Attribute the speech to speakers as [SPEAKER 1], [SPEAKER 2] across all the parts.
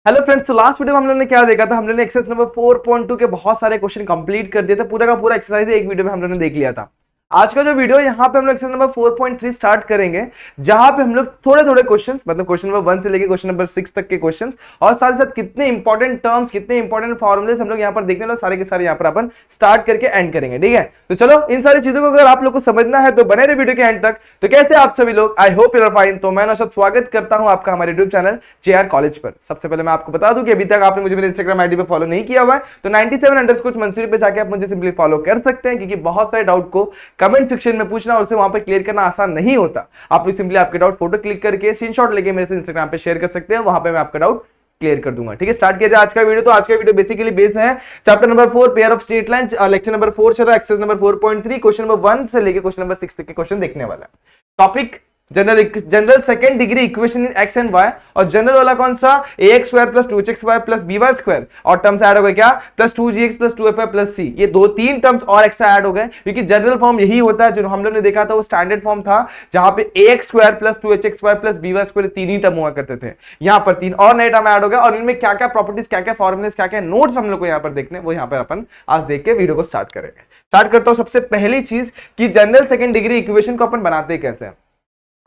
[SPEAKER 1] Hello friends, तो last video में हम लोगों ने क्या देखा था। हम लोगों ने एक्सरसाइज नंबर 4.2 के बहुत सारे क्वेश्चन कंप्लीट कर दिए थे। पूरा का पूरा एक्सरसाइज एक वीडियो में हम लोगों ने देख लिया था। आज का जो वीडियो यहाँ पे हम लोग एक्सरसाइज नंबर 4.3 स्टार्ट करेंगे, जहां पे हम लोग थोड़े थोड़े क्वेश्चंस, मतलब क्वेश्चन नंबर 1 से लेके क्वेश्चन नंबर 6 तक के क्वेश्चंस, और साथ ही साथ कितने इंपॉर्टेंट टर्म्स, कितने इंपॉर्टेंट फॉर्मुलेस हम लोग यहाँ पर देखने वाले, सारे के सारे यहाँ पर अपन स्टार्ट करके एंड करेंगे। ठीक है, तो चलो इन सारी चीजों को अगर आप लोग को समझना है तो बने रहे वीडियो के एंड तक। तो कैसे आप सभी लोग, I hope you are fine. तो मैं नौशाद स्वागत करता हूं आपका हमारे यूट्यूब चैनल JR कॉलेज पर। सबसे पहले मैं आपको बता दूं कि अभी तक आपने मुझे मेरे इंस्टाग्राम आईडी पे फॉलो नहीं किया हुआ है तो 97_मंसूरी पे जाके आप मुझे सिंपली फॉलो कर सकते हैं, क्योंकि बहुत सारे डाउट को कमेंट सेक्शन में पूछना और उसे वहां पर क्लियर करना आसान नहीं होता। आप लोग सिंपली आपके डाउट फोटो क्लिक करके स्क्रीनशॉट लेके मेरे से इंस्टाग्राम पे शेयर कर सकते हैं, वहां पे मैं आपका डाउट क्लियर कर दूंगा। ठीक है, स्टार्ट किया जाए आज का वीडियो। तो आज का वीडियो बेसिकली बेस्ड है chapter number 4 pair of straight line, lecture number 4 चल रहा है, एक्सरसाइज नंबर 4.3, क्वेश्चन नंबर 1 से लेके क्वेश्चन नंबर 6 तक के क्वेश्चन देखने वाला है। Topic general second degree equation in x and y, और जनरल वाला कौन सा, ax square plus 2hxy plus by square, और टर्म्स ऐड हो गए क्या, plus 2gx plus 2fy plus c। ये दो तीन टर्म्स और एक्स्ट्रा ऐड हो गए, क्योंकि जनरल फॉर्म यही होता है जो हम लोग ने देखा था, वो स्टैंडर्ड फॉर्म था जहां पे ax square plus 2hxy plus by square तीन ही टर्म हुआ करते थे। यहां पर तीन और नए टर्म ऐड हो गए, और इनमें क्या क्या प्रॉपर्टीज, क्या क्या फॉर्मुलेस, क्या क्या नोट्स हम लोग को यहाँ पर देखने, वो यहाँ पर अपन आज देख के वीडियो को स्टार्ट करेंगे। स्टार्ट करता हूं सबसे पहली चीज कि जनरल सेकंड डिग्री इक्वेशन को अपन बनाते कैसे हैं।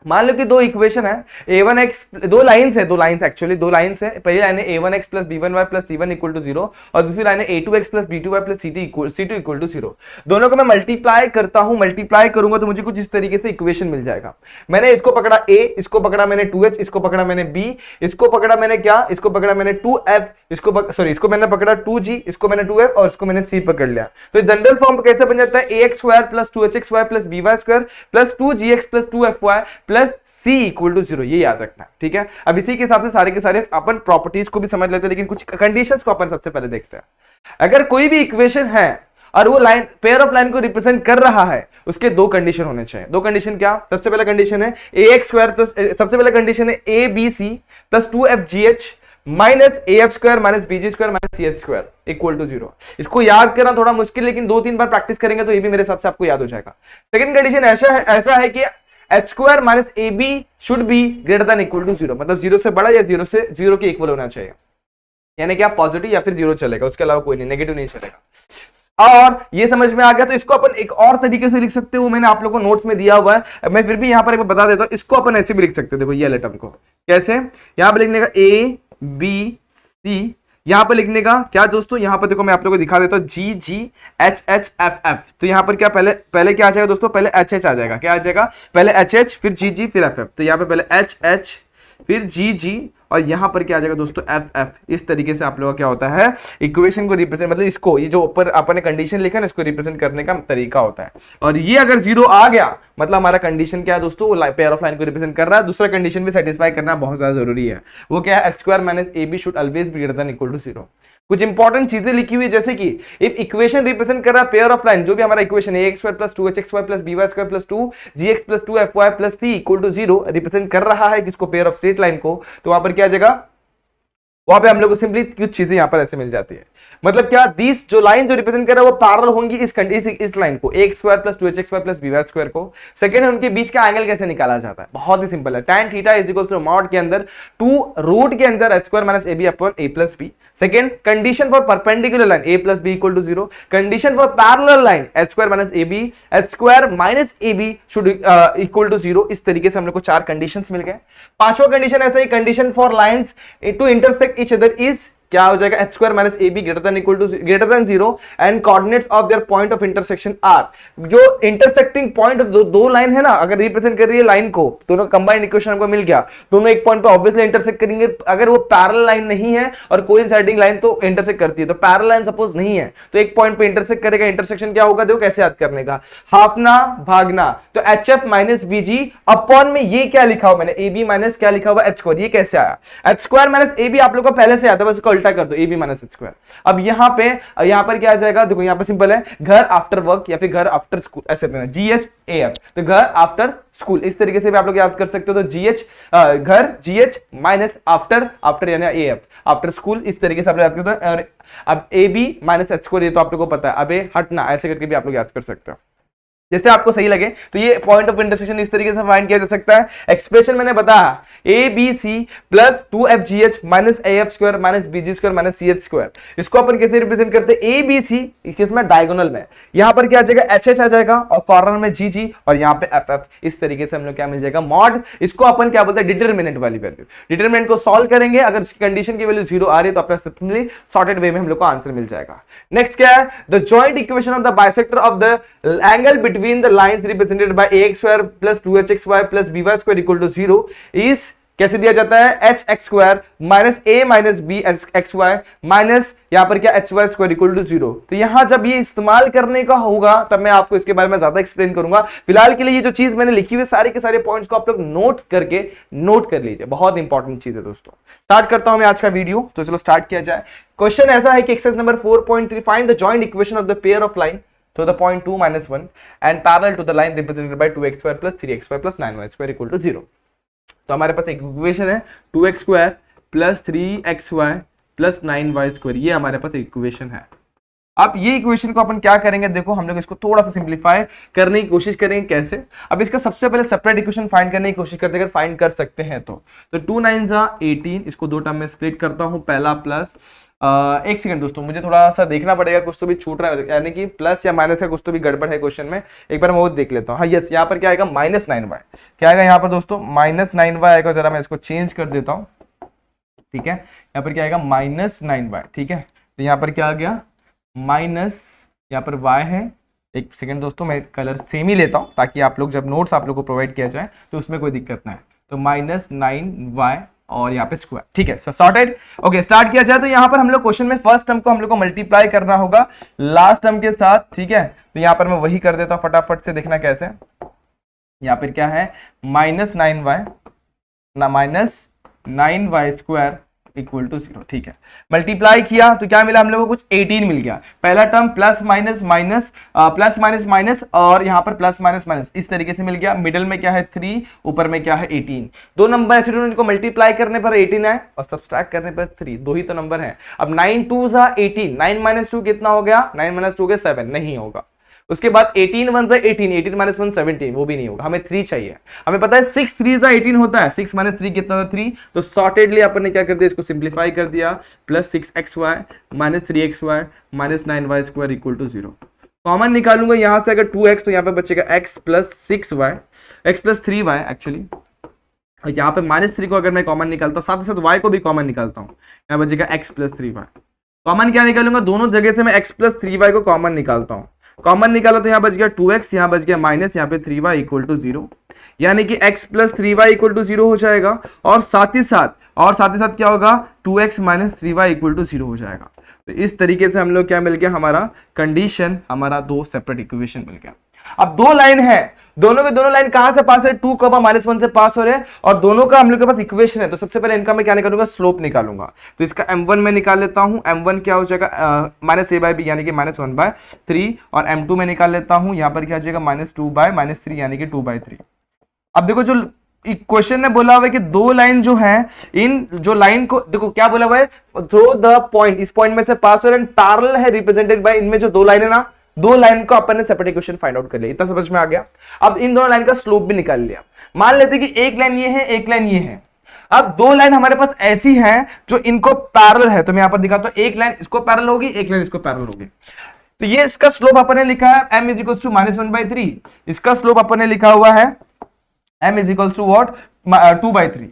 [SPEAKER 1] मान लो कि दो इक्वेशन है, a1x, दो लाइंस है, दो लाइंस है। पहली लाइन है a1x plus b1y plus c1 equal to 0, और दूसरी लाइन है a2x plus b2y plus c2 equal to 0। दोनों को मैं मल्टीप्लाई करता हूं, मल्टीप्लाई करूंगा तो मुझे कुछ इस तरीके से इक्वेशन मिल जाएगा। मैंने इसको पकड़ा a, इसको पकड़ा मैंने 2h, इसको पकड़ा मैंने b, इसको पकड़ा मैंने क्या, इसको पकड़ा मैंने 2f, इसको मैंने पकड़ा 2g, इसको मैंने 2f, और इसको मैंने c पकड़ लिया। तो जनरल फॉर्म कैसे बन जाता है, ax square plus 2hxy plus by square plus 2gx plus 2fy plus c equal to 0। ये याद रखना है, ठीक है। अब इसी के हिसाब से सारे के सारे अपन प्रॉपर्टीज को भी समझ लेते हैं, लेकिन कुछ कंडीशंस को अपन सबसे पहले देखते हैं। अगर कोई भी इक्वेशन है और वो लाइन, पेयर ऑफ लाइन को रिप्रेजेंट कर रहा है, उसके दो कंडीशन होने चाहिए। दो कंडीशन क्या, सबसे पहला कंडीशन है ax स्क्वायर प्लस, सबसे पहला कंडीशन है abc plus 2fgh minus af square minus bg square minus ch square equal to 0। इसको याद करना थोड़ा मुश्किल, लेकिन 2-3 बार प्रैक्टिस करेंगे तो ये भी मेरे हिसाब से आपको याद हो जाएगा। सेकंड कंडीशन ऐसा है कि h square minus ab should be greater than equal to 0, मतलब 0 से बड़ा या 0 के इक्वल होना चाहिए। यानी कि आप पॉजिटिव या फिर 0 चलेगा, उसके अलावा कोई नहीं, नेगेटिव नहीं चलेगा। और ये समझ में आ गया तो इसको अपन एक और तरीके से लिख सकते हो, वो मैंने आप लोगों को नोट्स में दिया हुआ है, मैं फिर भी यहां पर एक बता देता हूं। इसको अपन ऐसे भी लिख सकते हो, देखो ये टर्म को कैसे, यहां पर लिखने का a b c, यहां पर लिखने का क्या दोस्तों, यहां पर देखो मैं आप लोगों को दिखा देता हूं g g h h f f। तो यहां पर क्या पहले क्या आ जाएगा दोस्तों, पहले h h आ जाएगा, क्या आ जाएगा, पहले h h फिर g g फिर f f। तो यहां पर पहले h h फिर g g और यहां पर क्या आ जाएगा दोस्तों f f। इस तरीके से आप लोगों का क्या होता है, इक्वेशन को रिप्रेजेंट, मतलब इसको, ये जो ऊपर अपन ने कंडीशन लिखा है इसको रिप्रेजेंट करने का तरीका होता है। और ये अगर 0 आ गया मतलब हमारा कंडीशन क्या है दोस्तों, वो पेयर ऑफ लाइन को रिप्रेजेंट कर रहा है। दूसरा कंडीशन भी सेटिस्फाई करना बहुत ज्यादा जरूरी है, वो क्या है, h square minus ab should always be greater than equal to 0। कुछ इंपॉर्टेंट चीजें लिखी हुई है, जैसे कि इफ इक्वेशन रिप्रेजेंट कर रहा है पेयर ऑफ लाइन, जो भी हमारा इक्वेशन है ax square plus 2hxy plus by square plus 2gx plus 2fy plus c equal to 0 represent कर रहा है किसको, पेयर ऑफ स्ट्रेट लाइन को, तो वहां पर क्या आ जाएगा, वहां पे हम लोग को सिंपली कुछ चीजें यहां पर ऐसे मिल जाती है। मतलब क्या, दिस जो लाइन जो रिप्रेजेंट कर रहा है वो पैरेलल होंगी इस लाइन को, ax square plus 2hxy plus by square को। सेकंड है उनके बीच का एंगल कैसे निकाला जाता है, बहुत ही सिंपल है, tan theta is equal to mod के अंदर 2 रूट के अंदर h square minus ab upon a plus b। Second condition for perpendicular line a plus b equal to 0, condition for parallel line h square minus ab, h square minus ab should equal to 0। इस तरीके से हम लोग को 4 conditions मिल गए। पांचवा condition ऐसा ही, condition for lines to intersect each other is क्या हो जाएगा, h square minus ab greater than 0 and coordinates of their point of intersection are. जो इंटरसेक्टिंग पॉइंट दो लाइन है ना, अगर रिप्रेजेंट कर रही है लाइन को, दोनों कंबाइंड इक्वेशन हमको मिल गया, दोनों एक पॉइंट पे ऑब्वियसली इंटरसेक्ट करेंगे। अगर वो पैरेलल लाइन नहीं है और कोइंसाइडिंग लाइन तो इंटरसेक्ट करती है, तो पैरेलल लाइन सपोज नहीं है तो एक पॉइंट पे इंटरसेक्ट करेगा। इंटरसेक्शन क्या होगा, देखो कैसे याद करने का, हाफना भागना, तो hf माइनस bg अपॉन में ये क्या लिखा हुआ मैंने, ab माइनस क्या लिखा हुआ h स्क्वायर, ये कैसे आया, h स्क्वायर माइनस ab आप लोग को पहले से आता है, बस इसको उल्टा कर दो, ab माइनस h स्क्वायर। अब यहां पर क्या आ जाएगा, देखो यहां पर सिंपल है, घर आफ्टर वर्क या फिर घर आफ्टर स्कूल, ऐसे GH तो घर आफ्टर स्कूल, इस तरीके से भी आप लोग याद कर सकते हो। तो घर GH माइनस आफ्टर यानी AF आफ्टर स्कूल, इस तरीके से आप लोग याद करते हो। अब AB माइनस h स्क्वायर, ये तो आप लोग को पता है, अब हटना, ऐसे करके भी आप लोग याद कर सकते हो। जैसे आपको सही लगे। तो ये पॉइंट ऑफ इंटरसेक्शन इस तरीके से फाइंड किया जा सकता है। एक्सप्रेशन मैंने बताया a b c plus 2fgh minus AF square minus BG square minus CH square, इसको अपन कैसे रिप्रेजेंट करते हैं, ए बी सी इसमें डायगोनल में यहां पर क्या आ जाएगा HH आ जाएगा और कॉर्नर में GG और यहाँ पे FF, इस तरीके से हम लोग क्या मिल जाएगा मॉड। इसको अपन क्या बोलते हैं डिटरमिनेंट वाली वैल्यू। डिटरमिनेंट को सॉल्व करेंगे, अगर उसकी कंडीशन की वैल्यू 0 आ रही है तो अपना सिंपली सॉर्टेड वे में हम लोग को आंसर मिल जाएगा। नेक्स्ट क्या है, the joint equation of the bisector of the angle between the lines represented by ax square plus 2hxy plus by square equal to 0 is कैसे दिया जाता है, hx square minus a minus b xy minus यहां पर क्या hy square equal to 0। तो यहां जब ये इस्तेमाल करने का होगा तब मैं आपको इसके बारे में ज्यादा एक्सप्लेन करूंगा। फिलहाल के लिए ये जो चीज मैंने लिखी हुई सारे के सारे पॉइंट्स को आप लोग नोट कर लीजिए, बहुत इंपॉर्टेंट चीज है दोस्तों। स्टार्ट करता हूं मैं आज का वीडियो, तो चलो स्टार्ट किया जाए। क्वेश्चन ऐसा है कि exercise number 4.3 find the joint equation of the pair of line to the point 2 minus 1 and parallel to the line represented by 2x square plus 3xy plus 9y square equal to 0। तो हमारे पास एक equation है 2x square plus 3xy plus 9y square, ये हमारे पास equation है। अब ये इक्वेशन को अपन क्या करेंगे, देखो हम लोग इसको थोड़ा सा सिंप्लीफाई करने की कोशिश करेंगे। कैसे, अब इसका सबसे पहले सेपरेट इक्वेशन फाइंड करने की कोशिश करते हैं, अगर फाइंड कर सकते हैं तो 2 9 18, इसको दो टर्म में स्प्लिट करता हूं। पहला प्लस एक सेकंड दोस्तों, मुझे थोड़ा सा देखना पड़ेगा, कुछ तो भी छूट रहा है, यानी कि प्लस या माइनस का कुछ तो भी गड़बड़ है क्वेश्चन में। एक बार मैं वो देख लेता हूँ। हाँ यस, यहाँ पर क्या आएगा माइनस 9y, क्या आएगा यहाँ पर दोस्तों माइनस 9y आएगा। जरा मैं इसको चेंज कर देता हूँ, ठीक है। यहाँ पर क्या आएगा माइनस 9y, ठीक है। तो यहाँ पर क्या आ गया माइनस, यहाँ पर y है। एक सेकंड दोस्तों, मैं कलर सेम ही लेता हूँ ताकि आप लोग जब नोट्स आप लोग को प्रोवाइड किया जाए तो उसमें कोई दिक्कत ना है। तो माइनस 9y और यहाँ पे स्क्वायर, ठीक है, सॉर्टेड। ओके, स्टार्ट किया जाए। तो यहाँ पर हम लोग क्वेश्चन में फर्स्ट टर्म को हम लोग को मल्टीप्लाई करना होगा लास्ट टर्म के साथ, ठीक है। तो यहाँ पर मैं वही कर देता हूँ, फटाफट से देखना कैसे। यहाँ पर क्या है माइनस 9y ना minus 9y square equal to 0, ठीक है। मल्टीप्लाई किया तो क्या मिला हम लोगों को, कुछ 18 मिल गया। पहला term plus minus minus plus minus minus और यहाँ पर प्लस माइनस माइनस इस तरीके से मिल गया। मिडिल में क्या है 3, ऊपर में क्या है 18। दो नंबर ऐसे इनको मल्टीप्लाई करने पर 18 है और सब्सट्रैक्ट करने पर 3, दो ही तो नंबर है। अब 9 2 18, 9 माइनस 2 कितना हो गया, 9 माइनस 2 के 7, नहीं होगा। उसके बाद 18 1 18, 18 माइनस 1 17, वो भी नहीं होगा। हमें 3 चाहिए। हमें पता है 6 3 18 होता है, 6 माइनस 3 कितना था 3। तो सॉर्टेडली अपन ने क्या कर दिया, इसको सिंप्लीफाई कर दिया। Plus 6xy minus 3xy minus 9y square equal to 0। Common निकालूंगा यहां से, अगर 2x तो यहाँ पे बचेगा x plus 6y, x plus 3y actually. यहाँ पे माइनस 3 को अगर मैं कॉमन निकालता हूँ, साथ ही साथ y को भी कॉमन निकालता हूँ, यहाँ बचेगा x प्लस 3y। कॉमन क्या निकालूंगा, दोनों जगह से मैं x प्लस 3y को कॉमन निकालता हूँ। कॉमन निकाला तो यहाँ बच गया 2x, यहाँ बच गया माइनस, यहाँ पे 3y इक्वल टू 0, यानी कि x plus 3y equal to 0 हो जाएगा। और साथ ही साथ क्या होगा 2x minus 3y equal to 0 हो जाएगा। तो इस तरीके से हम लोग क्या मिल गया, हमारा कंडीशन, हमारा दो सेपरेट इक्वेशन मिल गया। अब दो लाइन है, दोनों के दोनों लाइन कहां से पास है, 2 -1 से पास हो रहे हैं और दोनों का हम लोग के पास इक्वेशन है। तो सबसे पहले इनका मैं क्या निकालूंगा, स्लोप निकालूंगा। तो इसका m1 में निकाल लेता हूं। m1 क्या हो जाएगा माइनस a/b यानी कि -1/3, और m2 में निकाल लेता हूं। यहां पर क्या आ जाएगा -2/-3 यानी कि 2/3। अब देखो जो क्वेश्चन ने बोला हुआ है कि दो लाइन जो है, इन जो लाइन को देखो क्या बोला हुआ है, थ्रू द पॉइंट, इस पॉइंट में से पास हो रहे हैं, पैरेलल है रिप्रेजेंटेड बाय, इनमें जो दो लाइन है ना, दो लाइन को अपन ने सेपरेट इक्वेशन फाइंड आउट कर लिया। इतना समझ में आ गया। अब इन दोनों लाइन का स्लोप भी निकाल लिया। मान लेते कि एक लाइन ये है, एक लाइन ये है। अब दो लाइन हमारे पास ऐसी है जो इनको पैरेलल है, तो मैं यहां पर दिखाता हूं, एक लाइन इसको पैरेलल होगी, एक लाइन इसको पैरेलल होगी। तो ये इसका स्लोप अपन ने लिखा है m इज इक्वल्स टू -1/3। इसका स्लोप अपन ने लिखा हुआ है m is equals to what 2/3।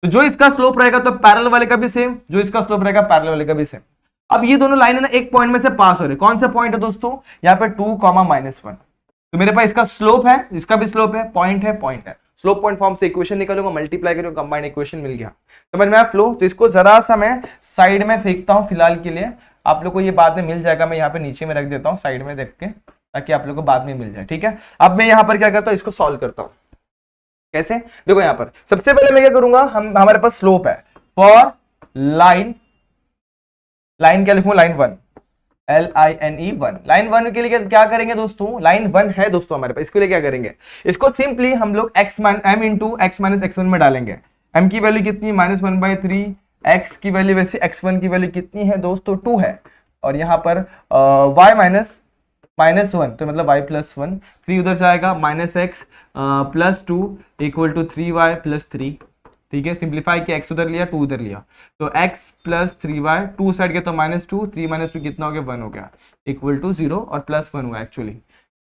[SPEAKER 1] तो जो इसका स्लोप रहेगा तो पैरेलल वाले का भी सेम, जो इसका स्लोप रहेगा पैरेलल वाले का भी सेम। अब ये दोनों लाइन है ना, एक पॉइंट में से पास हो रहे। कौन सा पॉइंट है दोस्तों, यहाँ पे 2, -1। तो मेरे पास इसका स्लोप है, इसका भी स्लोप है, पॉइंट है। स्लोप पॉइंट फॉर्म से इक्वेशन निकालूंगा, मल्टीप्लाई करूंगा, कंबाइंड इक्वेशन मिल गया। समझ में आया फ्लो। तो इसको जरा सा मैं साइड में फेंकता हूं फिलहाल के लिए, आप लोग को ये बाद में मिल जाएगा। मैं यहाँ पे नीचे में रख देता हूँ साइड में देख के, ताकि आप लोग को बाद में मिल जाए, ठीक है। अब मैं यहाँ पर क्या करता हूँ, इसको सॉल्व करता हूँ। कैसे, देखो यहाँ पर सबसे पहले मैं क्या करूंगा, हमारे पास स्लोप है फॉर लाइन क्या लिखूंगा, लाइन 1, LINE 1। लाइन 1 के लिए क्या करेंगे दोस्तों, लाइन 1 है दोस्तों हमारे पास, इसके लिए क्या करेंगे, इसको सिंपली हम लोग m into x minus x1 में डालेंगे। m की वैल्यू कितनी, -1/3, x की वैल्यू वैसे x1 की वैल्यू कितनी है दोस्तों 2 है, और यहाँ पर y माइनस -1 तो मतलब y प्लस 1, 3 उधर से आएगा -x plus 2 equal to 3y plus 3। ठीक है, सिंप्लीफाई किया, x उधर लिया 2 उधर लिया, तो x प्लस 3y 2 साइड गया तो -2, 3 -2 कितना हो गया 1 हो गया, इक्वल टू 0 और प्लस 1 हुआ एक्चुअली।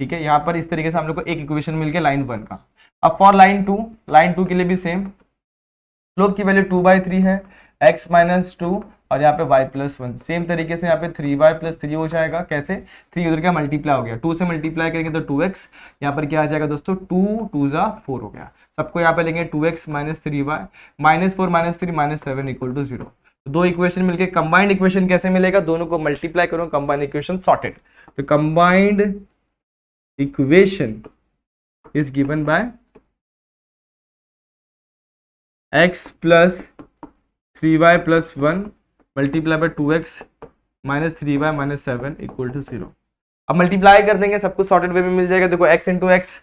[SPEAKER 1] ठीक है, यहाँ पर इस तरीके से हम लोग को एक इक्वेशन मिल गया लाइन 1 का। अब फॉर लाइन 2 के लिए भी सेम, स्लोप की वैल्यू 2/3 है, x माइनस 2 और यहाँ पे y प्लस 1, सेम तरीके से यहाँ पे 3y प्लस 3 हो जाएगा। कैसे, 3 उधर क्या मल्टीप्लाई हो गया, 2 से मल्टीप्लाई करेंगे तो 2x, यहाँ पर क्या आ जाएगा दोस्तों 2 2 जा 4 हो गया। सबको यहाँ पे लेंगे 2x minus 3y -4 -3 -7 equal to 0। दो इक्वेशन मिलके कंबाइंड इक्वेशन कैसे मिलेगा, दोनों को मल्टीप्लाई करो, कंबाइंड इक्वेशन सॉर्टेड। तो combined equation is given by x plus 3y plus 1 multiply by 2x minus 3y minus 7 equal to 0। अब मल्टीप्लाई कर देंगे, सब कुछ सॉर्टेड वे में मिल जाएगा। देखो x into x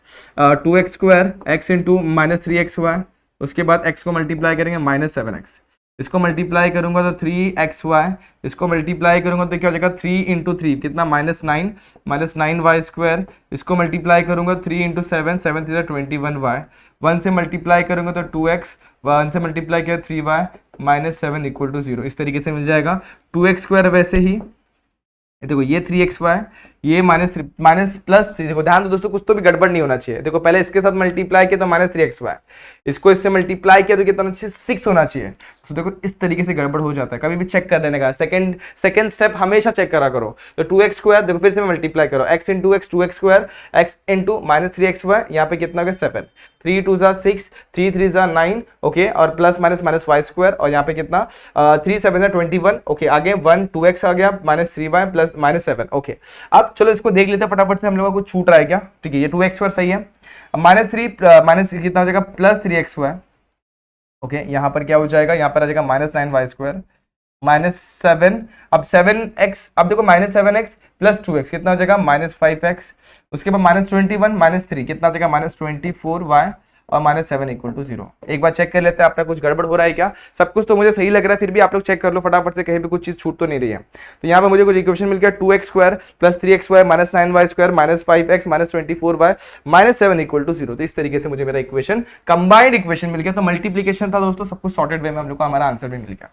[SPEAKER 1] 2x square, x into minus 3xy, उसके बाद x को मल्टीप्लाई करेंगे -7x, इसको मल्टीप्लाई करूंगा तो 3xy, इसको मल्टीप्लाई करूंगा तो क्या हो जाएगा 3 इंटू 3 कितना -9y स्क्वायर, इसको मल्टीप्लाई करूंगा 3 इंटू 7 7 3 21y, 1 से मल्टीप्लाई करूंगा तो 2x, 1 से मल्टीप्लाई किया 3y -7 इक्वल टू 0। इस तरीके से मिल जाएगा 2x स्क्वायर। वैसे ही देखो ये 3xy, ये माइनस प्लस 3, देखो ध्यान दो दोस्तों, कुछ तो भी गड़बड़ नहीं होना चाहिए। देखो पहले इसके साथ मल्टीप्लाई किया तो -3xy, इसको इससे मल्टीप्लाई किया तो कितना होना चाहिए 6 होना चाहिए। तो देखो इस तरीके से गड़बड़ हो जाता है, कभी भी चेक कर लेने का, सेकंड स्टेप हमेशा चेक करा करो। तो 2x स्क्वायर, देखो फिर से मल्टीप्लाई करो, x into x 2x square, x into -3xy, यहाँ पे कितना हो गया 7, 3 2 जा 6, 3 3 जा 9, ओके, और प्लस माइनस y स्क्वायर, और यहाँ पे कितना 3 7 जा 21, ओके, आगे 1 2x आ गया -3y प्लस -7, ओके। अब चलो इसको देख लेते हैं फटाफट से, हम लोग का कुछ छूट रहा है क्या। ठीक है, ये 2x स्क्वायर सही है, -3 माइनस कितना हो जाएगा +3xy, ओके, यहाँ पर क्या हो जाएगा, यहाँ पर आ जाएगा -9y स्क्वायर -7, अब 7x, अब देखो -7x प्लस 2x कितना हो जाएगा -5x, उसके बाद -21 -3 कितना हो जाएगा -24y और -7 इक्वल टू 0। एक बार चेक कर लेते हैं आपका कुछ गड़बड़ हो रहा है क्या। सब कुछ तो मुझे सही लग रहा है, फिर भी आप लोग चेक कर लो फटाफट से, कहीं भी कुछ चीज छूट तो नहीं रही है। तो यहाँ पे मुझे कुछ इक्वेशन मिल गया, 2x square plus 3xy -9y square -5x -24y -7 equal to 0। तो इस तरीके से मुझे मेरा इक्वेशन कंबाइंड इक्वेशन मिल गया। तो मल्टीप्लीकेशन था दोस्तों, सब कुछ सॉर्टेड वे में हम लोग को हमारा आंसर भी मिल गया।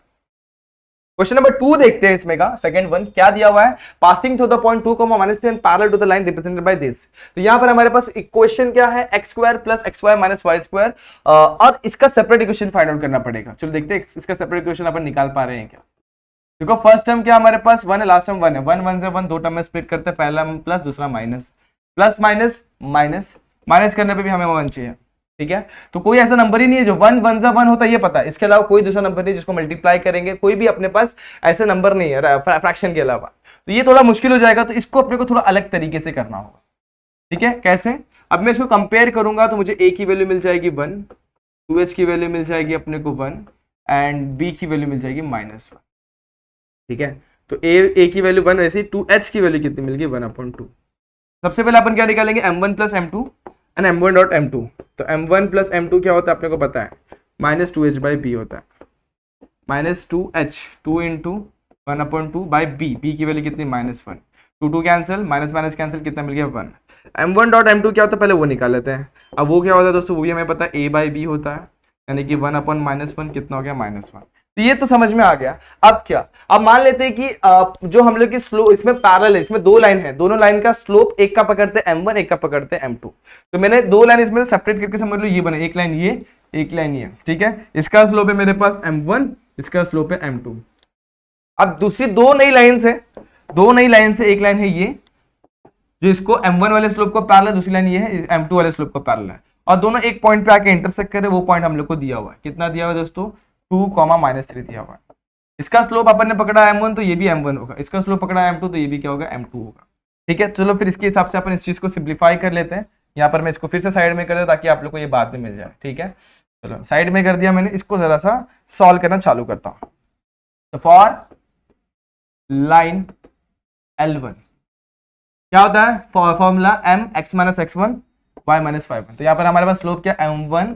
[SPEAKER 1] क्वेश्चन नंबर 2 देखते हैं इसमें का, सेकंड वन क्या दिया हुआ है, passing through the point 2, -3 parallel to the line represented by this. तो यहां पर हमारे पास इक्वेशन क्या है, x square plus xy minus y square, और इसका सेपरेट इक्वेशन फाइंड आउट करना पड़ेगा। चलो देखते हैं इसका सेपरेट इक्वेशन अपन निकाल पा रहे हैं क्या। देखो फर्स्ट टर्म क्या हमारे पास 1 है, लास्ट टर्म 1 है, 1 1 से 1 दो टर्म में स्प्लिट करते हैं, पहला प्लस दूसरा minus, plus minus minus, minus करने पे भी हमें 1 चाहिए। ठीक है, तो कोई ऐसा नंबर ही नहीं है जो 1 1 जा 1 होता है, ये पता है, इसके अलावा कोई दूसरा नंबर नहीं जिसको मल्टीप्लाई करेंगे, कोई भी अपने पास ऐसे नंबर नहीं है फ्रैक्शन के अलावा। तो ये थोड़ा मुश्किल हो जाएगा, तो इसको अपने को थोड़ा अलग तरीके से करना होगा। ठीक है, कैसे, अब मैं इसको कंपेयर करूंगा तो मुझे a की वैल्यू मिल जाएगी 1, 2h की वैल्यू मिल जाएगी अपने को 1 एंड b की वैल्यू मिल जाएगी -1। ठीक है, तो a की वैल्यू 1, वैसे 2h की वैल्यू कितनी मिल गई 1/2। सबसे पहले अपन क्या निकालेंगे, m1 plus m2 and m1 dot m2। तो m1 प्लस m2 क्या होता है अपने को पता है, -2h/b होता है, -2h 2 into 1/2 by b, b की वैल्यू कितनी -1, 2 2 कैंसिल, माइनस माइनस कैंसिल, कितना मिल गया 1। m1 डॉट m2 क्या होता है पहले वो निकाल लेते हैं। अब वो क्या होता है दोस्तों, वो भी हमें पता है a/b होता है, यानी कि 1/-1 कितना हो गया -1। तो ये तो समझ में आ गया। अब क्या, अब मान लेते हैं कि जो हम लोग की स्लोप इसमें पैरेलल है, इसमें दो लाइन है, दोनों लाइन का स्लोप एक का पकड़ते हैं m1, एक का पकड़ते हैं m2। तो मैंने दो लाइन इसमें सेपरेट करके समझ लो ये बने, एक लाइन ये, एक लाइन ये। ठीक है, इसका स्लोप है मेरे पास m1, इसका स्लोप है m2। अब दूसरी दो नई लाइन से, एक लाइन है ये जो इसको m1 वाले स्लोप को पैरेलल, दूसरी लाइन ये है m2 वाले स्लोप को पैरेलल है, और दोनों एक पॉइंट पे आके इंटरसेक्ट करे, वो पॉइंट हम लोग को दिया हुआ है। कितना दिया हुआ है दोस्तों, 2, -3 दिया हुआ है। इसका स्लोप अपन ने पकड़ा m1 तो ये भी m1 होगा, इसका स्लोप पकड़ा m2 तो ये भी क्या होगा m2 होगा। ठीक है, चलो फिर इसके हिसाब से अपन इस चीज को सिंप्लीफाई कर लेते हैं। यहाँ पर मैं इसको फिर से साइड में कर देता ताकि आप लोग को ये बाद में मिल जाए। ठीक है, चलो साइड में कर दिया मैंने, इसको जरा सा सॉल्व करना चालू करता हूँ। तो फॉर लाइन L1 क्या होता है, formula mx - x1 y - y1। तो यहाँ पर हमारे पास स्लोप क्या m1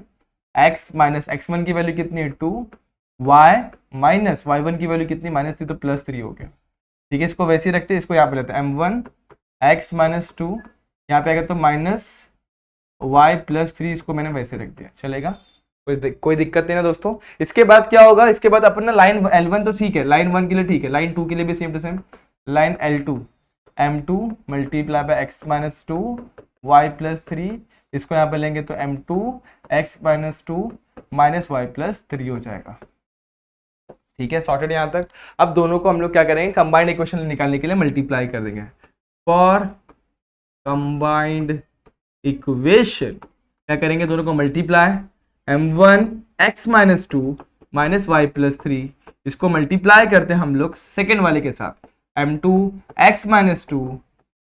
[SPEAKER 1] x - x1 की वैल्यू कितनी है 2, y - y1 की वैल्यू कितनी -3, तो +3 हो गया। ठीक है, इसको वैसे ही रखते हैं, इसको यहाँ पे लेते हैं m1 x माइनस टू, यहाँ पे आएगा तो माइनस y प्लस थ्री, इसको मैंने वैसे रख दिया, चलेगा, कोई दिक्कत नहीं ना दोस्तों। इसके बाद क्या होगा, इसके बाद अपन ना लाइन L1 तो ठीक है, लाइन 1 के लिए ठीक है, लाइन 2 के लिए भी same to same, line L2 M2 multiply by x minus two y plus three, इसको यहाँ पे लेंगे तो M2 x minus two minus y plus three हो जाएगा। ठीक है, सॉर्टेड यहाँ तक। अब दोनों को हम लोग क्या करेंगे, कंबाइंड इक्वेशन निकालने के लिए मल्टीप्लाई कर देंगे। फॉर कंबाइंड इक्वेशन क्या करेंगे, दोनों को multiply, m1 x minus two minus y plus three, इसको मल्टीप्लाई करते हैं हम लोग सेकेंड वाले के साथ, m2 x minus two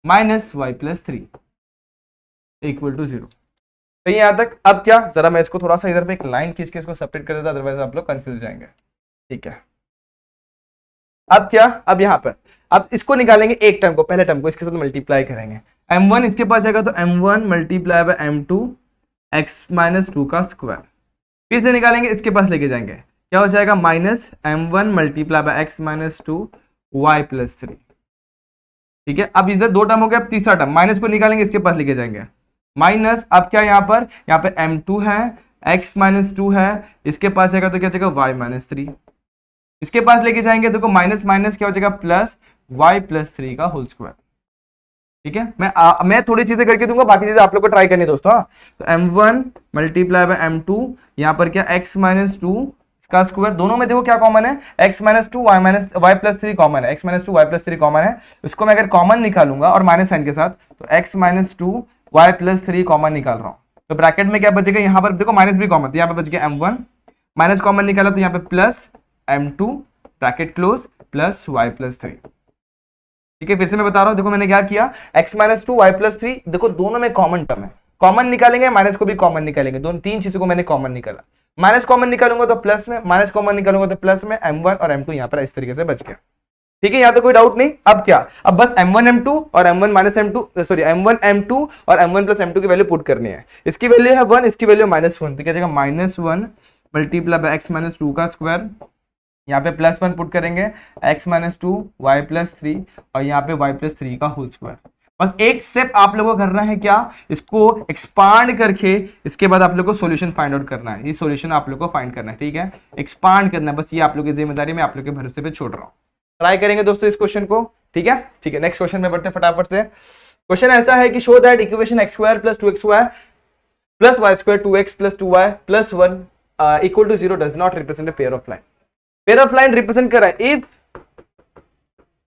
[SPEAKER 1] minus y plus three equal to zero. तो यहां तक। अब क्या, जरा मैं इसको थोड़ा सा इधर पे एक लाइन खींच के इसको सेपरेट कर देता, अदरवाइज आप लोग कंफ्यूज जाएंगे। ठीक है, अब क्या, अब यहां पर अब इसको निकालेंगे, एक टर्म को, पहले टर्म को इसके साथ मल्टीप्लाई करेंगे, m1 इसके पास जाएगा तो m1 multiply bye m2 x minus two का स्क्वायर, फिर से निकालेंगे, इसके पास लेके जाएंगे, क्या हो जाएगा, minus m1 multiply by x minus two y plus three. ठीक है, अब इधर दो टर्म हो गया, अब तीसरा टर्म, माइनस को निकालेंगे, इसके पास लेके जाएंगे, माइनस, अब क्या यहाँ पे m2 है, x माइनस टू है, इसके पास जाएगा तो क्या जाएगा y माइनस थ्री, इसके पास लेके जाएंगे, देखो माइनस माइनस क्या हो जाएगा प्लस y प्लस थ्री का होल स्क्वायर। ठीक है, मैं थोड़ी चीजें करके दूंगा, बाकी चीजें आप लोग को ट्राई करनी है दोस्तों। हाँ, तो m1 मल्टीप्लाई बाय m2, यहाँ पर क्या x माइनस टू का स्क्वायर, दोनों में देखो क्या कॉमन है, x minus two y plus three common है, x minus two y plus three common है, इसको मैं अगर कॉमन निकालूंगा और माइनस साइन के साथ, तो x minus two y plus three common निकाल रहा हूँ, तो ब्रैकेट में क्या बचेगा, यहाँ पर देखो माइनस भी कॉमन, तो यहाँ पे बच गया m1, माइनस कॉमन निकाला तो यहाँ पे plus m2 bracket close plus y plus three. ठीक है, फिर से मैं बता रहा हूं, देखो मैंने क्या किया, x minus two y plus three, देखो दोनों में कॉमन टर्म है, कॉमन निकालेंगे, माइनस को भी कॉमन निकालेंगे, दोनों तीन चीजों को मैंने कॉमन निकाला, माइनस कॉमन निकालूंगा तो प्लस में, माइनस कॉमन निकालूंगा तो प्लस में, m1 और m2 यहाँ पर इस तरीके से बच गया। ठीक है, यहाँ तो कोई डाउट नहीं। अब क्या, अब बस m1 m2 और m1 minus m2 sorry m1 m2 और m1 प्लस m2 की वैल्यू पुट करनी है, इसकी वैल्यू है 1, इसकी वैल्यू माइनस वन, तो क्या जाएगा minus one multiply by x minus two का स्क्वायर, यहाँ पे प्लस वन पुट करेंगे, x minus two y plus three और यहाँ पे y प्लस थ्री का होल स्क्वायर। बस एक स्टेप आप लोगों को करना है, क्या, इसको एक्सपांड करके इसके बाद आप लोगों को सॉल्यूशन फाइंड आउट करना है, ये सॉल्यूशन आप लोगों को फाइंड करना है। ठीक है, एक्सपांड करना है, बस ये आप लोगों की जिम्मेदारी मैं आप लोगों के भरोसे पे छोड़ रहा हूँ। ट्राई करेंगे दोस्तों इस क्वेश्चन को। ठीक है, ठीक है, नेक्स्ट क्वेश्चन में बढ़ते हैं फटाफट से। क्वेश्चन ऐसा है कि show that equation x square plus 2xy plus y square 2x plus 2y plus 1 equal to 0 does not represent a pair of line. Pair of line represent कर रहा है if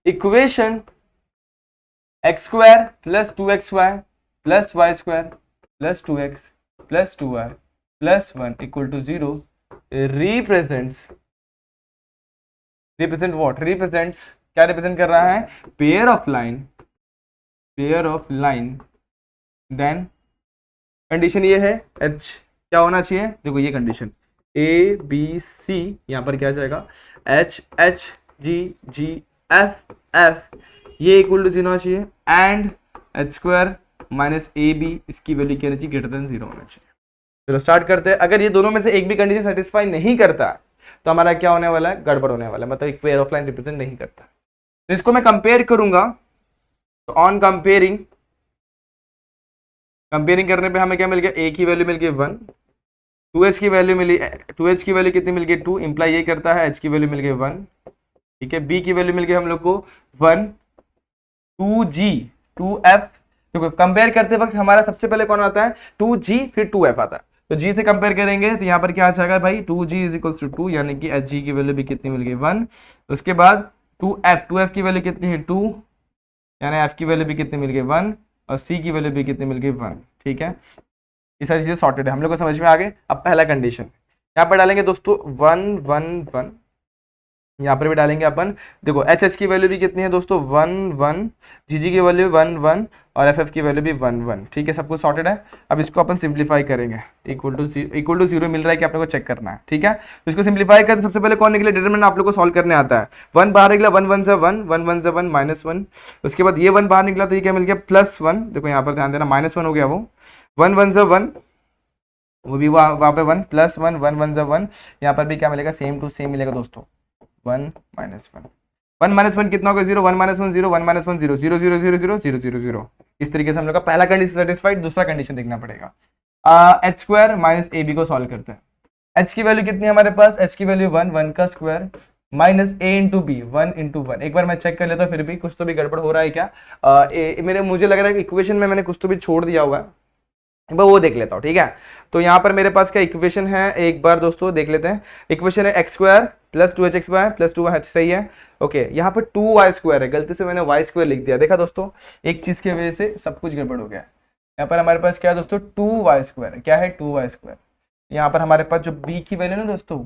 [SPEAKER 1] equation x square plus 2xy plus y square plus 2x plus 2y plus 1 equal to 0 represent what, represents, क्या represent कर रहा है, pair of line, then condition ये है h क्या होना चाहिए, देखो ये कंडीशन A B C, यहां पर क्या जाएगा H H G G F F, ये इक्वल टू 0 होना चाहिए, and h square minus a b, इसकी वैल्यू क्या होनी चाहिए, ग्रेटर देन 0 होना चाहिए। चलो स्टार्ट करते हैं। अगर ये दोनों में से एक भी कंडीशन सेटिस्फाई नहीं करता तो हमारा क्या होने वाला है, गड़बड़ होने वाला है, मतलब एक पेयर ऑफ लाइन रिप्रेजेंट नहीं करता। तो इसको मैं कंपेयर करूंगा, तो ऑन कंपेयरिंग करने पे हमें क्या मिल गया, ए की वैल्यू मिल गई 1, 2h की वैल्यू मिली, 2h की वैल्यू कितनी मिल गई 2, इंप्लाई ये करता है h की वैल्यू मिल गई 1। ठीक है, b की वैल्यू मिल गई हम लोग को 1, 2g 2f। देखो कंपेयर करते वक्त हमारा सबसे पहले कौन आता है, 2g फिर 2f आता है, तो g से कंपेयर करेंगे तो यहाँ पर क्या आ जाएगा भाई, 2g इज इक्वल टू 2, यानी कि hg की वैल्यू भी कितनी मिल गई 1। उसके बाद 2f की वैल्यू कितनी है 2, यानी f की वैल्यू भी कितनी मिल गई 1 और c की वैल्यू भी कितनी मिल गई 1। ठीक है, ये सारी चीजें सॉर्टेड है, हम लोग को समझ में आ गए। अब पहला कंडीशन यहाँ पर डालेंगे दोस्तों 1 1 1, यहाँ पर भी डालेंगे अपन, देखो एच एच की वैल्यू भी कितनी है दोस्तों 1 1, जी जी की वैल्यू 1 1 और एफ एफ की वैल्यू भी 1 1। ठीक है, सब कुछ सॉर्टेड है। अब इसको अपन सिंप्लीफाई करेंगे, इक्वल टू 0 मिल रहा है कि आप लोगों को चेक करना है। ठीक है, तो इसको सिंप्लीफाई करते सबसे पहले कौन निकले, डिटरमिनेंट आप लोग को सॉल्व करने आता है। 1 बाहर निकला, 1 1 से 1 1 1 से 1 माइनस 1। उसके बाद ये 1 बाहर निकला तो ये क्या मिल गया प्लस 1, देखो यहाँ पर ध्यान देना माइनस 1 हो गया, वो 1 1 से 1 वो भी वहाँ पे 1 प्लस 1 1 1 से 1, यहाँ पर भी क्या मिलेगा, सेम टू सेम मिलेगा दोस्तों 1 माइनस 1। 1 माइनस 1 कितना होगा 0, 1 माइनस 1 0, 1 माइनस 1 0, 0 0 0 0 0 0 0। इस तरीके से हम लोग का पहला कंडीशन सेटिस्फाइड, दूसरा कंडीशन देखना पड़ेगा। H square minus a b को सॉल्व करते हैं। एच की वैल्यू कितनी है हमारे पास, एच की वैल्यू 1, 1 का स्क्वायर माइनस ए इंटू बी, 1 इंटू 1। एक बार मैं चेक कर लेता हूँ, फिर भी कुछ तो भी गड़बड़ हो रहा है क्या। मुझे लग रहा है कि इक्वेशन में मैंने कुछ तो भी छोड़ दिया हुआ है, वो देख लेता हूँ, ठीक है। तो यहाँ पर मेरे पास क्या इक्वेशन है, एक बार दोस्तों देख लेते हैं। इक्वेशन है x square plus 2hxy plus 2y, सही है। ओके, यहाँ पर 2y स्क्वायर है, गलती से मैंने y स्क्वायर लिख दिया। देखा दोस्तों, एक चीज की वजह से सब कुछ गड़बड़ हो गया। यहाँ पर हमारे पास क्या है दोस्तों, 2y स्क्वायर है। क्या है, 2y स्क्वायर। यहाँ पर हमारे पास जो b की वैल्यू ना दोस्तों,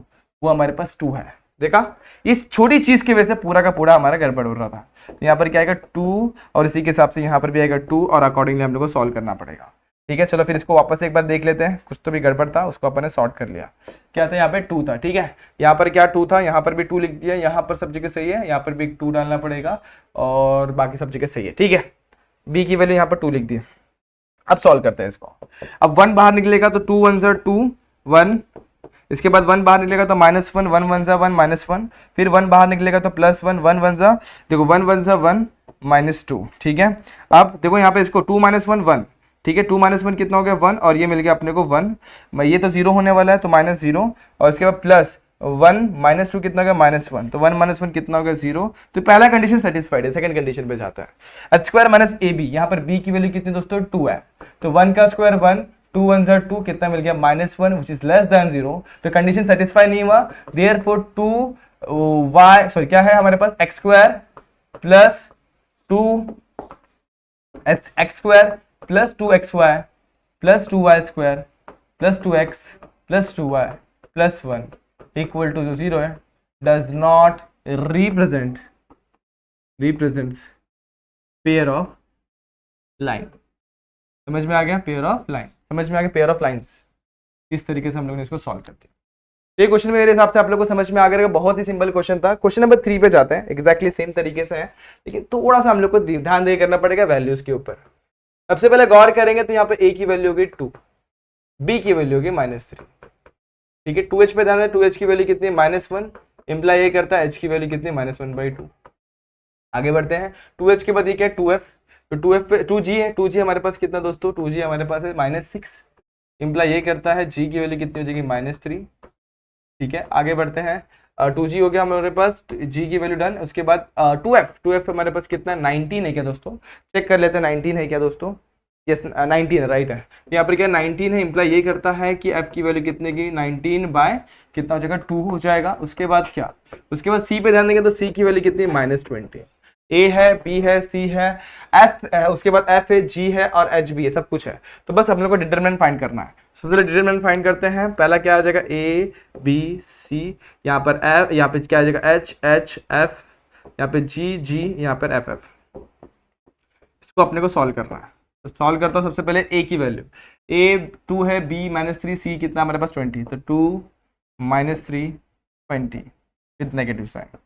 [SPEAKER 1] वो हमारे पास 2 है। देखा, इस छोटी चीज की वजह से पूरा का पूरा हमारा गड़बड़ हो रहा था। यहाँ पर क्या आएगा 2, और इसी के हिसाब से यहाँ पर भी आएगा 2, और अकॉर्डिंगली हम लोग को सॉल्व करना पड़ेगा। ठीक है, चलो फिर इसको वापस एक बार देख लेते हैं। कुछ तो भी गड़बड़ था, उसको अपन ने सॉर्ट कर लिया। क्या था, यहाँ पे 2 था, ठीक है। यहाँ पर क्या 2 था, यहाँ पर भी 2 लिख दिया। यहाँ पर सब जगह सही है, यहाँ पर भी 2 डालना पड़ेगा, और बाकी सब जगह सही है, ठीक है। बी की वैल्यू यहाँ पर 2 लिख दी। अब सॉल्व करते हैं इसको। अब 1 बाहर निकलेगा तो 2 1 2 1, इसके बाद 1 बाहर निकलेगा तो -1, 1 1 1 -1, फिर 1 बाहर निकलेगा तो +1, 1 1 देखो 1 1 1 -2, ठीक है। अब देखो यहाँ पे इसको 2 -1 1, ठीक है। 2 - 1 कितना हो गया 1, और ये मिल गया अपने को 1, ये तो 0 होने वाला है तो -0, और इसके बाद +1 -2 कितना हो गया -1, तो 1 - 1 कितना हो गया 0। तो पहला कंडीशन सेटिस्फाइड है, सेकंड कंडीशन पे जाता है। H square minus a b, यहाँ पर बी की वैल्यू कितनी दोस्तों 2 है, तो 1 का स्क्वायर 1, 2 1 2 कितना मिल गया -1, विच इज लेस देन 0। तो कंडीशन सेटिस्फाई नहीं हुआ, देयरफॉर 2y सॉरी क्या है हमारे पास x square plus 2x square plus 2xy plus 2y square plus 2x plus 2y plus 1 equal to 0 है, does not represents pair of line. समझ में आ गया, पेयर ऑफ लाइन, समझ में आ गया पेयर ऑफ लाइंस। इस तरीके से हम लोगों ने इसको सॉल्व कर दिया। ये क्वेश्चन मेरे हिसाब से आप लोगों को समझ में आ गया, बहुत ही सिंपल क्वेश्चन था। क्वेश्चन नंबर 3 पे जाते हैं, एग्जैक्टली सेम तरीके से है, लेकिन थोड़ा सा हम लोग को ध्यान दे करना पड़ेगा वैल्यूज के ऊपर। सबसे पहले गौर करेंगे तो यहाँ पे a की वैल्यू होगी 2, b की वैल्यू होगी -3, ठीक है। 2h पे ध्यान दें, 2h की वैल्यू कितनी -1, इंप्लाई ये करता है h की वैल्यू कितनी -1/2। आगे बढ़ते हैं, 2h के बाद ये क्या है 2f, तो 2f पे 2g है, 2g हमारे पास कितना दोस्तों, 2g हमारे पास है -6, इंप्लाई ये करता है g की वैल्यू कितनी हो जाएगी -3, ठीक है। आगे बढ़ते हैं, 2g हो गया हमारे पास, g की वैल्यू डन। उसके बाद 2f हमारे पास कितना 19 है क्या दोस्तों, चेक कर लेते हैं 19 है क्या दोस्तों, यस 19 है, राइट है। यहाँ पर क्या 19 है, इंप्लाई ये करता है कि f की वैल्यू कितने की 19 बाय कितना हो जाएगा 2 हो जाएगा। उसके बाद क्या, उसके बाद c पे ध्यान देंगे तो c की वैल्यू कितनी -20, a है, b है, c है, f है, उसके बाद f है, g है और h भी है, सब कुछ है। तो बस हम लोग को डिटरमिनेंट फाइंड करना है। सबसे पहले डिटरमिनेंट फाइंड करते हैं। पहला क्या आ जाएगा a b c, यहाँ पर f, यहाँ पे क्या आ जाएगा h h f, यहाँ पे g g, यहाँ पर f f। इसको अपने को सॉल्व करना है, तो सॉल्व करता हूँ। सबसे पहले a की वैल्यू, a 2 है, b -3, c कितना हमारे पास 20, तो 2 -3 20 विद नेगेटिव साइन।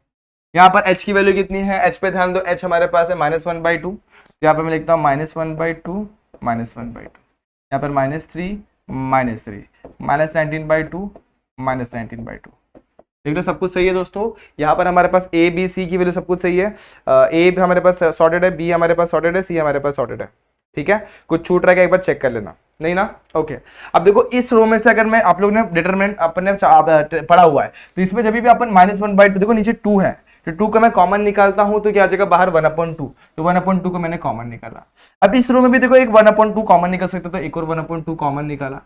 [SPEAKER 1] यहाँ पर h की वैल्यू कितनी है, h पे ध्यान दो, h हमारे पास है -1/2, यहाँ पर मैं लिखता हूँ -1/2 -1/2, यहाँ पर -3 -3 -19/2 -19/2। देख लो सब कुछ सही है दोस्तों। यहाँ पर हमारे पास a b c की वैल्यू सब कुछ सही है, a हमारे पास सॉर्टेड है, b हमारे पास सॉर्टेड है, c हमारे पास सॉर्टेड है, ठीक है। कुछ छूट रहा है एक बार चेक कर लेना, नहीं ना, ओके। अब देखो इस रो में से अगर मैं, आप लोग ने डिटरमिनेंट अपने पढ़ा हुआ है, तो इसमें जब भी अपन -1/2, देखो नीचे 2 है, तो 2 को मैं कॉमन निकालता हूं तो क्या आ जाएगा बाहर 1/2, तो 1/2 को मैंने कॉमन निकाला। अब इस रो में भी देखो एक 1/2 कॉमन निकल सकता है, तो एक और 1/2 कॉमन निकाला,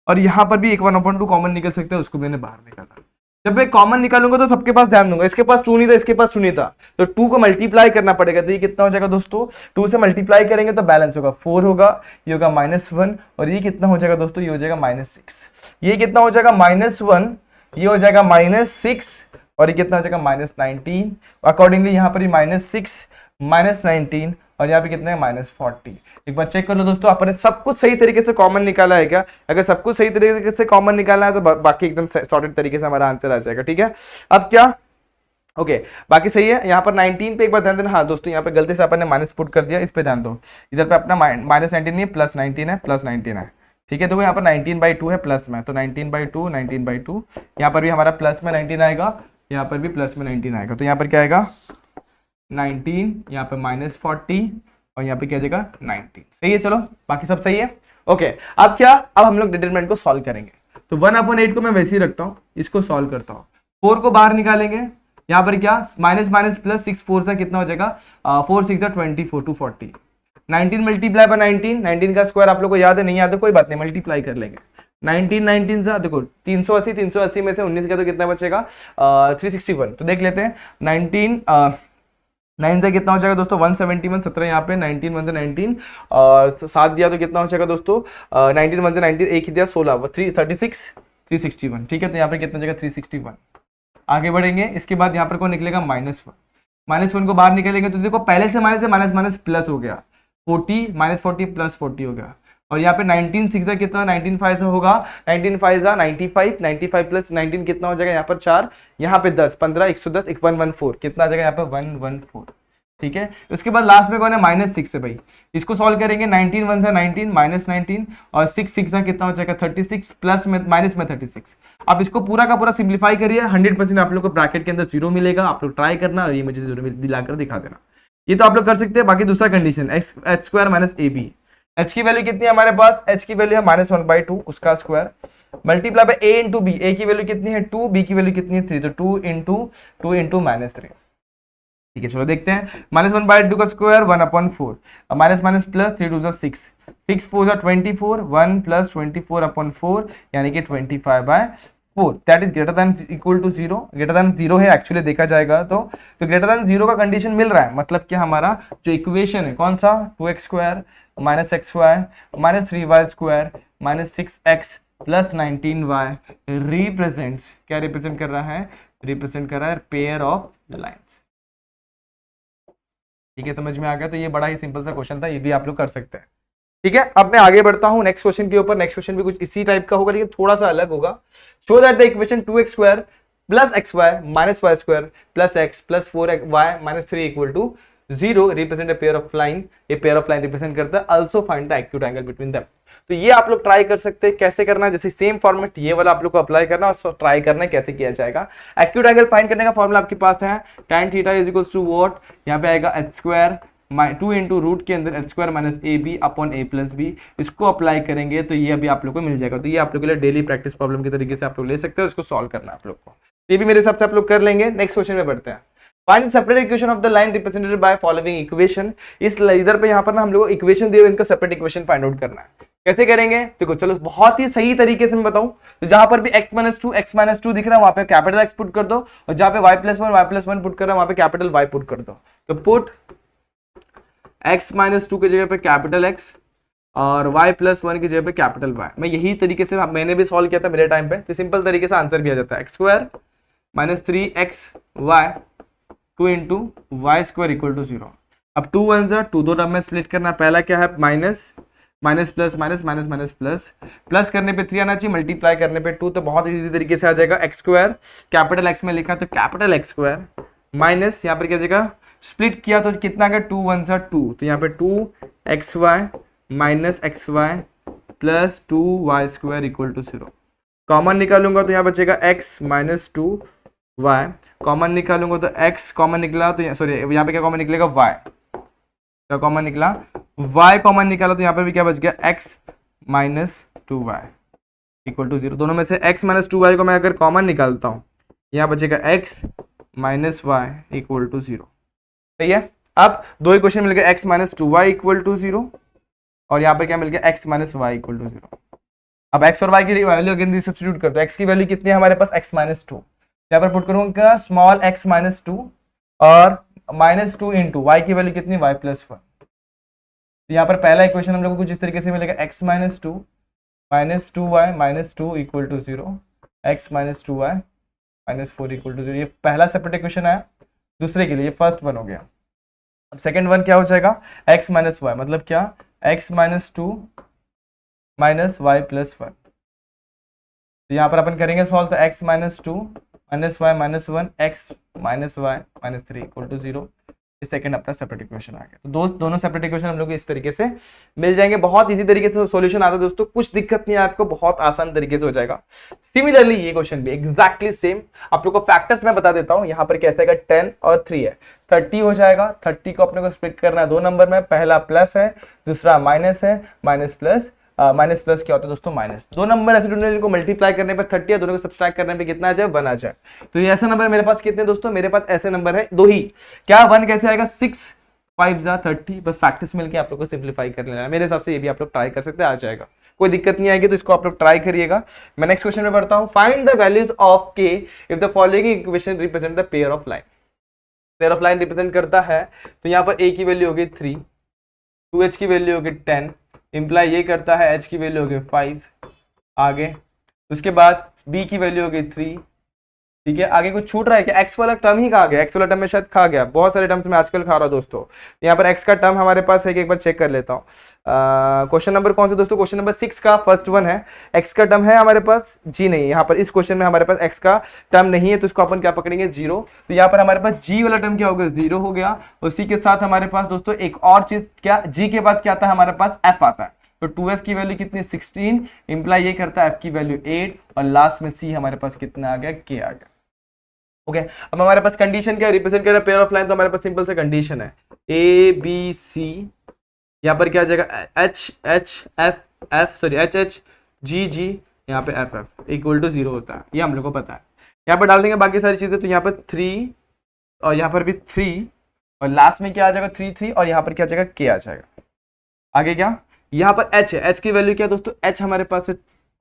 [SPEAKER 1] और यहाँ पर भी एक 1/2 कॉमन निकल सकता है, उसको मैंने बाहर निकाला। जब मैं कॉमन निकालूंगा तो सबके पास ध्यान दूंगा, इसके पास 2 नहीं था, इसके पास 2 नहीं था, तो 2 को मल्टीप्लाई करना पड़ेगा, तो ये कितना हो जाएगा दोस्तों, 2 से मल्टीप्लाई करेंगे तो बैलेंस होगा 4 होगा, ये होगा -1, और ये कितना हो जाएगा दोस्तों, ये हो जाएगा -6, ये कितना हो जाएगा -1, ये हो जाएगा -6, और ये कितना हो जाएगा -19। अकॉर्डिंगली यहाँ पर -6 -19, और यहाँ पे कितना है -40। एक बार चेक कर लो दोस्तों, आपने सब कुछ सही तरीके से कॉमन निकाला है क्या, अगर सब कुछ सही तरीके से कॉमन निकाला है तो बाकी एकदम सॉर्टेड तरीके से हमारा आंसर आ जाएगा, ठीक है। अब क्या, ओके बाकी सही है। यहाँ पर 19 पे एक बार ध्यान देना, हाँ दोस्तों यहाँ पे गलती से अपन ने माइनस पुट कर दिया, इस पे ध्यान दो, इधर पे अपना -19 नहीं है, +19 है, +19 है, ठीक है। देखो यहाँ पर 19/2 है प्लस में, तो 19/2 यहाँ पर भी हमारा प्लस में 19 आएगा, यहाँ पर भी प्लस में 19 आएगा, तो यहाँ पर क्या आएगा 19, यहाँ पे -40 और यहाँ पे क्या जाएगा 19। सही है, चलो बाकी सब सही है। ओके, अब क्या, अब हम लोग डिटरमिनेंट को सॉल्व करेंगे। तो 1/8 को मैं वैसे ही रखता हूँ, इसको सॉल्व करता हूँ। 4 को बाहर निकालेंगे, यहाँ पर क्या माइनस माइनस प्लस 6 4 से कितना हो जाएगा 4 6 24 240। 19 मल्टीप्लाई बाय 19, 19 का स्क्वायर आप लोग को याद है, नहीं याद है कोई बात नहीं, मल्टीप्लाई कर लेंगे। 19 से देखो 380 में से 19 का तो कितना बचेगा 361। तो देख लेते हैं 19 9 से कितना हो जाएगा दोस्तों 171, 17 यहाँ पे 19 1 से 19 और 7 दिया तो कितना हो जाएगा दोस्तों 19 1 से 19 एक ही दिया 16 336 361। ठीक है, तो यहाँ पे कितना हो जाएगा 361। आगे बढ़ेंगे, इसके बाद यहाँ पर कौन निकलेगा -1। -1 को बाहर निकलेंगे तो देखो पहले से माइनस माइनस प्लस हो गया 40 -40 प्लस 40 हो गया। और यहाँ पे 19 6 कितना 19 5 होगा 19 5 95 95 प्लस 19 कितना हो जाएगा यहाँ पर 4, यहाँ पे 10 15 110 114 कितना आ जाएगा यहाँ पे 114। ठीक है, उसके बाद लास्ट में कौन है -6 है भाई, इसको सॉल्व करेंगे 19 1 से 19 -19 और 6 6 कितना हो जाएगा 36 प्लस में माइनस में 36। आप इसको पूरा का पूरा सिंप्लीफाई करिए, 100% आप लोग को ब्रैकेट के अंदर 0 मिलेगा। आप लोग ट्राई करना और ये मुझे 0 दिलाकर दिखा देना, ये तो आप लोग कर सकते हैं। बाकी दूसरा कंडीशन h² - ab, h की वैल्यू कितनी है हमारे पास, h की वैल्यू है -1/2 उसका square multiply by a into b, a की वैल्यू कितनी है 2, b की वैल्यू कितनी है 3, तो 2 इंटू -3। ठीक है, चलो देखते हैं -1/2 का square 1/4 minus minus plus 3 2 6 6 4 24 1 plus 24/4 यानी कि 25/4 that is greater than equal to 0। Greater than 0 है एक्चुअली देखा जाएगा तो ग्रेटर देन 0 का कंडीशन मिल रहा है, मतलब कि हमारा जो इक्वेशन है कौन सा 2x² - xy - 3y² - 6x plus 19y represents, क्या रिप्रेजेंट कर रहा है, रिप्रेजेंट कर रहा है पेयर ऑफ लाइंस। ठीक है, समझ में आ गया। तो ये बड़ा ही सिंपल सा क्वेश्चन था, ये भी आप लोग कर सकते हैं। ठीक है, अब मैं आगे बढ़ता हूं नेक्स्ट क्वेश्चन के ऊपर। नेक्स्ट क्वेश्चन भी कुछ इसी टाइप का होगा लेकिन थोड़ा सा अलग होगा। Show that the equation 2x² plus xy minus y² plus x plus 4y minus 3 equal to 0 represent a pair of line, ये पेयर ऑफ लाइन रिप्रेजेंट करता है। Also find the acute angle between them. तो ये आप लोग try कर सकते हैं, कैसे करना है, जैसे सेम फॉर्मेट ये वाला आप लोग को अप्लाई करना और ट्राई करना है कैसे किया जाएगा। एक्यूट एंगल फाइंड करने का फॉर्मूला आपके पास है tan theta is equals to what, यहाँ पे आएगा h² 2 इंटू रूट के अंदर h² minus ab upon a plus b. इसको अप्लाई करेंगे तो ये अभी आप लोग को मिल जाएगा। तो ये आप लोग के लिए डेली प्रैक्टिस प्रॉब्लम के तरीके से आप लोग ले सकते हो, इसको सॉल्व करना है आप लोग को। ये भी मेरे हिसाब से आप लोग कर लेंगे। नेक्स्ट क्वेश्चन में बढ़ते हैं। Find separate equation of the line represented by following equation. इस इधर पे यहाँ पर ना हम लोग को इक्वेशन दिए, इनका सेपरेट इक्वेशन फाइंड आउट करना है। कैसे करेंगे देखो, चलो बहुत ही सही तरीके से मैं बताऊं तो जहां पर भी x - 2 दिख रहा है वहां पे कैपिटल X पुट कर दो और जहां पे y+1 पुट कर रहा है वहां पे कैपिटल Y पुट कर दो। तो पुट x - 2 की जगह पे कैपिटल X और y+1 की जगह पे कैपिटल Y। मैं यही तरीके से मैंने भी सॉल्व किया था मेरे टाइम पे, तो सिंपल तरीके से आंसर भी आ जाता है x² - 3xy 2 into y² equal to 0। अब 2 1 जा 2 दो टर्म में स्प्लिट करना, पहला क्या है minus minus plus minus minus minus plus, plus करने पे 3 आना चाहिए, मल्टीप्लाई करने पे 2, तो बहुत इजी तरीके से आ जाएगा x² कैपिटल X में लिखा तो कैपिटल x² माइनस यहाँ पर क्या जाएगा स्प्लिट किया तो कितना आ गया 2 1 जा 2, तो यहाँ पे 2xy minus xy plus 2y² equal to 0। Common निकालूंगा तो यहाँ बचेगा x - 2y, कॉमन निकालूंगा तो x कॉमन निकला तो सॉरी यहाँ पे क्या कॉमन निकलेगा y, क्या कॉमन निकला y कॉमन निकाला तो यहाँ पर भी क्या बच गया x - 2y इक्वल टू 0। दोनों में से x - 2y को मैं अगर कॉमन निकालता हूँ यहाँ बचेगा x - y इक्वल टू 0। सही है, अब दो इक्वेशन मिल गया x - 2y इक्वल टू 0 और यहाँ पर क्या मिल गया x - y इक्वल टू 0। अब x और y की वैल्यू अगेन सब्स्टिट्यूट कर दो। x की वैल्यू कितनी है हमारे पास x - 2, यहाँ पर पुट करूंगा स्मॉल x - 2 और -2 इंटू y की वैल्यू कितनी y+1। यहाँ पर पहला इक्वेशन हम लोग को कुछ इस तरीके से मिलेगा x - 2 - 2y - 2 equal to 0, x - 2y - 4 equal to 0। ये पहला सेपरेट इक्वेशन है। दूसरे के लिए ये फर्स्ट वन हो गया। अब सेकंड वन क्या हो जाएगा x - y, मतलब क्या x - 2 माइनस y+1। तो यहाँ पर अपन करेंगे सॉल्व, तो x - 2 - y - 1 x - y - 3 equal to 0। ये सेकंड अपना सेपरेट इक्वेशन आ गया। तो दोनों सेपरेट इक्वेशन हम लोग इस तरीके से मिल जाएंगे। बहुत इजी तरीके से सॉल्यूशन आता है दोस्तों, कुछ दिक्कत नहीं है आपको, बहुत आसान तरीके से हो जाएगा। सिमिलरली ये क्वेश्चन भी एग्जैक्टली सेम। आप लोग को फैक्टर्स मैं बता देता हूं। यहाँ पर कैसे आएगा, 10 और 3 है, 30 हो जाएगा। 30 को अपने को स्प्लिट करना है दो नंबर में, पहला प्लस है, दूसरा माइनस है। माइनस प्लस क्या होता है दोस्तों, माइनस। दो नंबर ऐसे ढूंढने जिनको मल्टीप्लाई करने पर 30 है, दोनों को सब्सट्रैक्ट करने पे कितना आ जाए, 1 आ जाए। तो ये ऐसा नंबर मेरे पास कितने दोस्तों, मेरे पास ऐसे नंबर है 2 ही। क्या 1 कैसे आएगा, 6 5 30। बस फैक्टर्स मिलके आप लोग को सिंप्लीफाई कर लेना है। मेरे हिसाब से ये भी आप लोग ट्राई कर सकते हैं, आ जाएगा, कोई दिक्कत नहीं आएगी। तो इसको आप लोग ट्राई करिएगा। मैं नेक्स्ट क्वेश्चन में बढ़ता हूं। फाइंड द वैल्यूज ऑफ के if the following equation represent the pair of line. Pair of line represent करता है तो यहाँ पर a की वैल्यू होगी 3, 2h की वैल्यू होगी 10, इंप्लाई ये करता है h की वैल्यू होगी 5। आगे उसके बाद b की वैल्यू होगी 3। ठीक है, आगे कुछ छूट रहा है क्या, x वाला टर्म ही खा गया, x वाला टर्म में शायद खा गया। बहुत सारे टर्म्स में आजकल खा रहा हूं दोस्तों। यहाँ पर x का टर्म हमारे पास है कि एक बार चेक कर लेता हूँ। क्वेश्चन नंबर कौन सा दोस्तों, क्वेश्चन नंबर 6 का फर्स्ट वन है। x का टर्म है हमारे पास, जी नहीं, यहाँ पर इस क्वेश्चन में हमारे पास x का टर्म नहीं है, तो इसको अपन क्या पकड़ेंगे, 0। तो यहाँ पर हमारे पास g वाला टर्म क्या होगा, 0 हो गया। उसी के साथ हमारे पास दोस्तों एक और चीज, क्या g के बाद क्या आता है हमारे पास, f आता है। तो 2f की वैल्यू कितनी, 16, इंप्लाई ये करता है f की वैल्यू 8, और लास्ट में c हमारे पास कितना आ गया, k आ गया। ओके अब हमारे पास कंडीशन क्या रिप्रेजेंट कर रहा है, पेयर ऑफ लाइन। तो हमारे पास सिंपल से कंडीशन है ए बी सी, यहाँ पर क्या आ जाएगा, H H F F sorry H H G G, यहाँ पे एफ एफ इक्वल टू 0 होता है, ये हम लोग को पता है। यहाँ पर डाल देंगे बाकी सारी चीजें। तो यहाँ पर 3 और यहाँ पर भी 3, और लास्ट में क्या आ जाएगा, 3 3, और यहाँ पर क्या आ जाएगा, के आ जाएगा। आगे क्या, यहाँ पर एच है, एच की वैल्यू क्या है दोस्तों, एच हमारे पास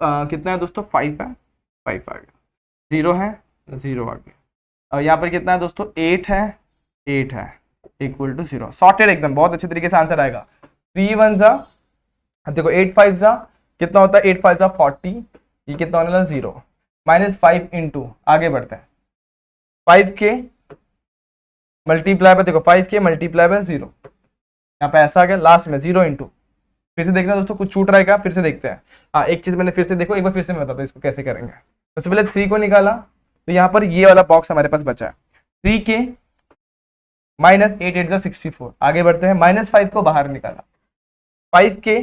[SPEAKER 1] कितना है दोस्तों, 5 है, 5 आ गया। 0 है, 0 आ गया। और यहाँ पर कितना है दोस्तों, 8 है, 8 है, इक्वल टू 0। सॉर्टेड एकदम, बहुत अच्छे तरीके से आंसर आएगा। 3 1 जा, देखो 8 5 जा कितना होता है, 8 5 जा 40, ये कितना होने वाला, 0 -5 इंटू, आगे बढ़ते हैं 5 के मल्टीप्लाई बाय, देखो 5 के मल्टीप्लाई बाय 0, यहाँ पे ऐसा आ गया, लास्ट में 0 इंटू। फिर से देखना दोस्तों, कुछ छूट रहा है क्या, फिर से देखते हैं। हाँ एक चीज मैंने फिर से, देखो एक बार फिर से मैं बताता हूँ इसको कैसे करेंगे। सबसे पहले 3 को निकाला, तो यहाँ पर ये वाला बॉक्स हमारे पास बचा है, 3 के -8 8 64। आगे बढ़ते हैं, -5 को बाहर निकाला, 5 के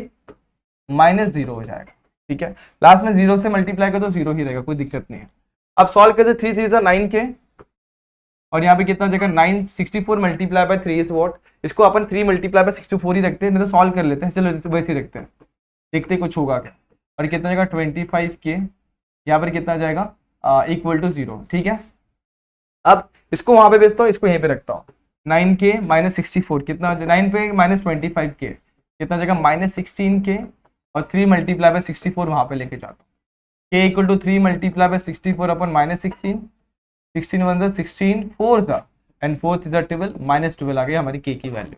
[SPEAKER 1] -0 हो जाएगा। ठीक है, लास्ट में 0 से मल्टीप्लाई कर तो 0 ही रहेगा, कोई दिक्कत नहीं है। अब सॉल्व करते, 3 3 9 के, और यहाँ पे कितना हो जाएगा, 9 64 मल्टीप्लाई बाय 3 इज व्हाट। इसको अपन 3 मल्टीप्लाई बाय 64 ही रखते हैं, नहीं तो सॉल्व कर लेते हैं। चलो वैसे ही रखते हैं, देखते कुछ होगा क्या। और कितना हो जाएगा, 25 के, यहाँ पर कितना जाएगा, इक्वल टू 0। ठीक है, अब इसको वहां पे भेजता हूँ, इसको यहीं पे रखता हूँ। 9 के -64 कितना, 9 पे -25 के कितना जाएगा, -16 के, और 3 मल्टीप्लाई बाय 64 वहां पे लेके जाता हूँ। K equal to 3 multiply by 64 अपन -16, 16 1 16 4 था, एंड 4 इज 12, -12 आ गई हमारी के की वैल्यू।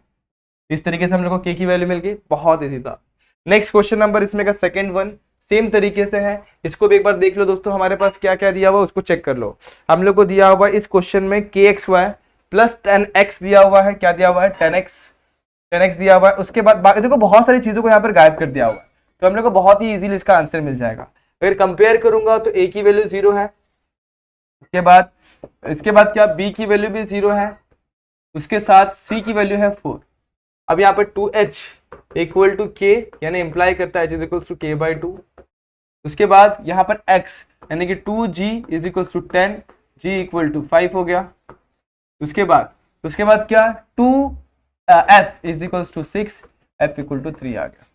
[SPEAKER 1] इस तरीके से हम लोग को के की वैल्यू मिल गई, बहुत ईजी था। नेक्स्ट क्वेश्चन नंबर इसमें का सेकंड वन सेम तरीके से है, इसको भी एक बार देख लो दोस्तों। हमारे पास क्या क्या दिया हुआ उसको चेक कर लो। हम लोग को दिया हुआ इस क्वेश्चन में kxy प्लस 10x दिया हुआ है, क्या दिया हुआ है, 10x दिया हुआ है। उसके बाद देखो बहुत सारी चीजों को यहाँ पर गायब कर दिया हुआ है, तो हम लोग को बहुत ही इजीली इसका आंसर मिल जाएगा। अगर कंपेयर करूंगा तो a की वैल्यू 0 है, इसके बाद क्या, b की वैल्यू भी 0 है, उसके साथ c की वैल्यू है 4। अब यहाँ पर 2h इक्वल टू k, यानी इंप्लाई करता है h is equal to k/2। उसके बाद यहाँ पर x यानी कि 2g is equal to 10, g equal to 5 हो गया। उसके बाद क्या, 2f is equal to 6, f equal to 3 आ गया।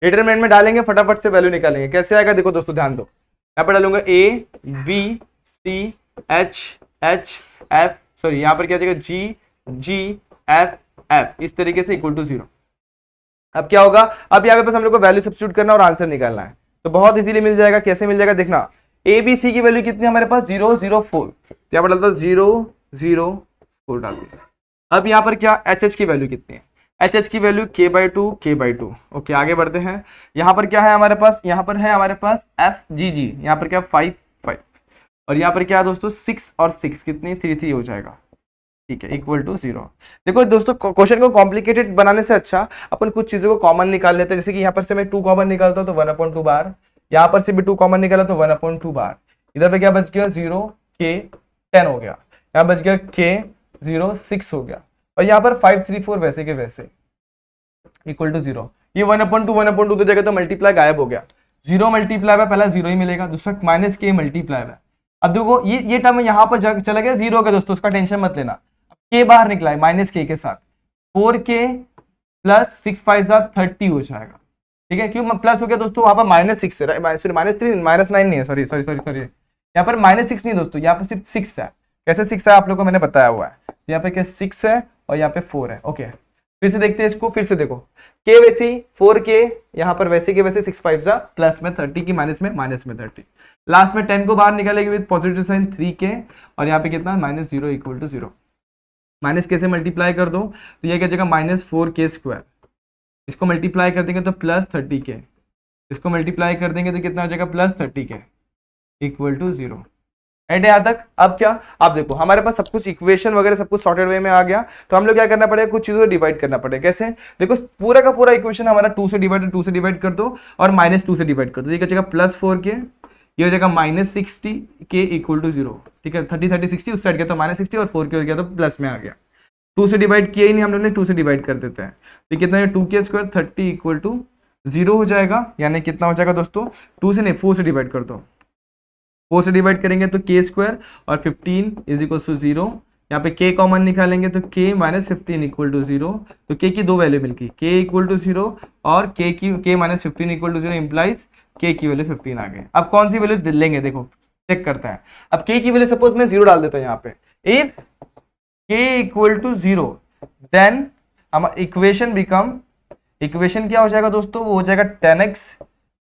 [SPEAKER 1] डिटरमिनेंट में डालेंगे, फटाफट से वैल्यू निकालेंगे। कैसे आएगा देखो दोस्तों, ध्यान दो, यहाँ पर डालूंगा a b c h h f, sorry यहाँ पर क्या जाएगा, g g f f, इस तरीके से इक्वल टू 0। अब क्या होगा, अब यहाँ पे बस हम लोग को वैल्यू सब्स्टिट्यूट करना और आंसर निकालना है, तो बहुत इजीली मिल जाएगा। कैसे मिल जाएगा देखना, ए बी सी की वैल्यू कितनी हमारे पास, 0 0 4, तो यहाँ पर डालता 0 0 4 डाल दिया। अब यहाँ पर क्या, एच एच की वैल्यू कितनी है, एच एच की वैल्यू k/2 ओके। आगे बढ़ते हैं, यहाँ पर क्या है हमारे पास, यहाँ पर है हमारे पास एफ जी जी, यहाँ पर क्या 5 5, और यहाँ पर क्या है दोस्तों 6 और 6 कितनी 3 3 हो जाएगा। ठीक है, इक्वल टू 0। देखो दोस्तों, क्वेश्चन को कॉम्प्लिकेटेड बनाने से अच्छा अपन कुछ चीजों को कॉमन निकाल लेते हैं। जैसे कि यहाँ पर से मैं 2 कॉमन निकालता हूँ तो 1/2 बार, यहाँ पर से भी 2 कॉमन निकाला तो 1/2 बार। इधर पे क्या बच गया, 0 k 10 हो गया, यहाँ बच गया k 0 6 हो गया। और यहाँ पर 534 वैसे के वैसे इक्वल टू 0। ये 1/2 तो जगह तो मल्टीप्लाई गायब हो गया, 0 मल्टीप्लाई है, पहला 0 ही मिलेगा, दूसरा माइनस के मल्टीप्लाई है। अब देखो ये टर्म यहाँ पर चला गया 0 हो गया दोस्तों, उसका टेंशन मत लेना। के बाहर निकला है माइनस के साथ, 4k प्लस 6 5 30 हो जाएगा, ठीक है। क्यों प्लस हो गया दोस्तों, वहां पर -6 है, -3 -9 नहीं है, सॉरी यहाँ पर -6 नहीं दोस्तों, यहाँ पर सिर्फ 6 है। कैसे 6 है आप लोगों को मैंने बताया हुआ है, यहाँ पे क्या 6 है और यहाँ पे 4 है। ओके फिर से देखते हैं इसको, फिर से देखो के वैसे 4k, यहाँ पर वैसे के वैसे 6 5 प्लस में 30 की माइनस में 30, लास्ट में 10 को बाहर निकालेंगे विद पॉजिटिव साइन 3k, और यहाँ पे कितना -0 इक्वल टू 0। माइनस के से मल्टीप्लाई कर दो तो ये क्या जगह -4k², इसको मल्टीप्लाई कर देंगे तो प्लस 30k, इसको मल्टीप्लाई कर देंगे तो कितना हो जाएगा plus 30k equal to 0। Add यहाँ तक। अब क्या, आप देखो हमारे पास सब कुछ इक्वेशन वगैरह सब कुछ सॉर्टेड वे में आ गया, तो हम लोग क्या करना पड़ेगा, कुछ चीजों को डिवाइड करना पड़ेगा। कैसे, देखो पूरा का पूरा इक्वेशन हमारा 2 से डिवाइड कर दो और -2 से डिवाइड कर दो, ये क्या जगह +4k, ये हो जाएगा -60k इक्वल टू 0, ठीक है। 30 30 60 उस साइड गया तो -60 और 4k हो गया तो प्लस में आ गया। 2 से डिवाइड किया ही नहीं हम लोग ने, 2 से डिवाइड कर देते हैं, तो कितना है 2k² 30 इक्वल टू 0 हो जाएगा, यानी कितना हो जाएगा दोस्तों, 2 से नहीं 4 से डिवाइड कर दो, 4 से डिवाइड करेंगे तो k² और 15 इज इक्वल टू 0। यहाँ पे k कॉमन निकालेंगे तो k -15 इक्वल टू 0, तो k की दो वैल्यू मिलती, k इक्वल टू 0 और k -15 equal to 0 implies k की वैल्यू 15 आ गए। अब कौन सी वैल्यू लेंगे, देखो चेक करते हैं। अब k की वैल्यू सपोज मैं 0 डाल देता हूँ यहाँ पे, if k equal to 0 then हमारा इक्वेशन क्या हो जाएगा दोस्तों, वो हो जाएगा 10x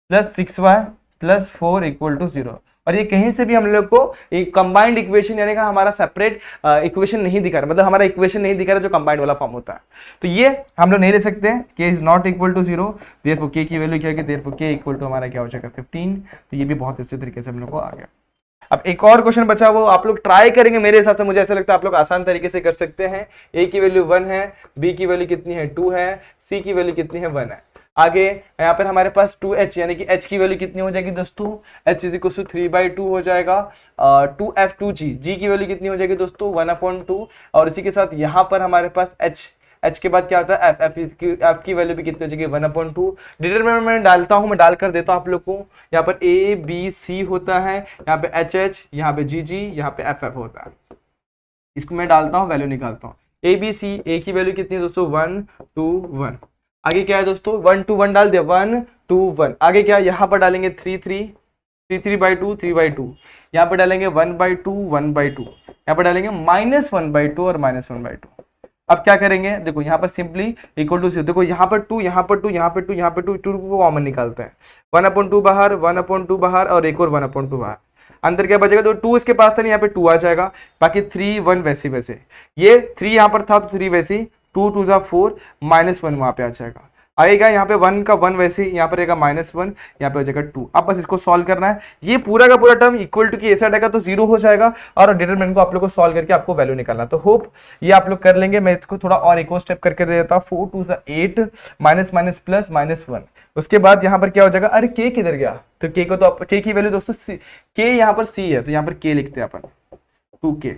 [SPEAKER 1] plus 6y plus 4 equal to 0। और ये कहीं से भी हम लोग को एक कंबाइंड इक्वेशन यानी कि हमारा सेपरेट इक्वेशन नहीं दिखा रहा, मतलब हमारा इक्वेशन नहीं दिखा रहा जो कंबाइंड वाला फॉर्म होता है, तो ये हम लोग नहीं ले सकते हैं। k is not equal to 0, therefore k की वैल्यू क्या है, देयरफॉर k इक्वल टू हमारा क्या हो जाएगा 15। तो ये भी बहुत अच्छे तरीके से हम लोग को आ गया। अब एक और क्वेश्चन बचा, वो आप लोग ट्राई करेंगे, मेरे हिसाब से मुझे ऐसा लगता है आप लोग आसान तरीके से कर सकते हैं। a की वैल्यू 1 है, b की वैल्यू कितनी है 2 है, c की वैल्यू कितनी है 1 है। आगे यहाँ पर हमारे पास 2h यानी कि h की वैल्यू कितनी हो जाएगी दोस्तों, h इज इक्वल टू 3/2 हो जाएगा। 2f2g, g की वैल्यू कितनी हो जाएगी दोस्तों 1/2, और इसी के साथ यहाँ पर हमारे पास h के बाद क्या होता है f की वैल्यू भी कितनी हो जाएगी 1/2। डिटरमिनेंट में डालता हूँ, मैं डाल कर देता हूँ आप लोग को। यहाँ पर a b c होता है, यहाँ पे h, यहाँ पे g, यहाँ पे f होता है। इसको मैं डालता हूँ, वैल्यू निकालता हूँ। a b c, a की वैल्यू कितनी है दोस्तों 1 2 1। आगे क्या है दोस्तों 1 2 1 डाल दिया, 1 2 1। आगे क्या, यहाँ पर डालेंगे 3/2 3/2, यहाँ पर डालेंगे 1/2 1/2, यहाँ पर डालेंगे -1/2 और -1/2। अब क्या करेंगे, देखो यहाँ पर सिंपली इक्वल टू 0, देखो यहाँ पर 2 यहाँ पर 2 यहाँ पर 2 यहाँ पर 2 को कॉमन निकालते हैं, 1/2 बाहर 1/2 बाहर और एक और 1/2 बाहर, अंदर क्या बचेगा, तो 2 इसके पास था नहीं, यहाँ पे 2 आ जाएगा, बाकी 3 1 वैसे ये 3 यहाँ पर था तो 3 वैसे, 2 2 4 -1 वहां पे आ जाएगा। आएगा यहाँ पे 1 का 1 वैसे, यहाँ पर आएगा -1, यहाँ पे हो जाएगा 2। अब बस इसको सॉल्व करना है, ये पूरा का पूरा टर्म इक्वल टू की ऐसा आएगा तो 0 हो जाएगा, और डिटरमिनेंट को आप लोग को सॉल्व करके आपको वैल्यू निकालना। तो होप ये आप लोग कर लेंगे। मैं इसको थोड़ा और एक और स्टेप करके दे देता हूँ। 4 2 8 माइनस माइनस प्लस -1, उसके बाद यहाँ पर क्या हो जाएगा, अरे के किधर गया, तो के को तो के की वैल्यू दोस्तों के यहाँ पर सी है, तो यहाँ पर के लिखते हैं अपन 2k,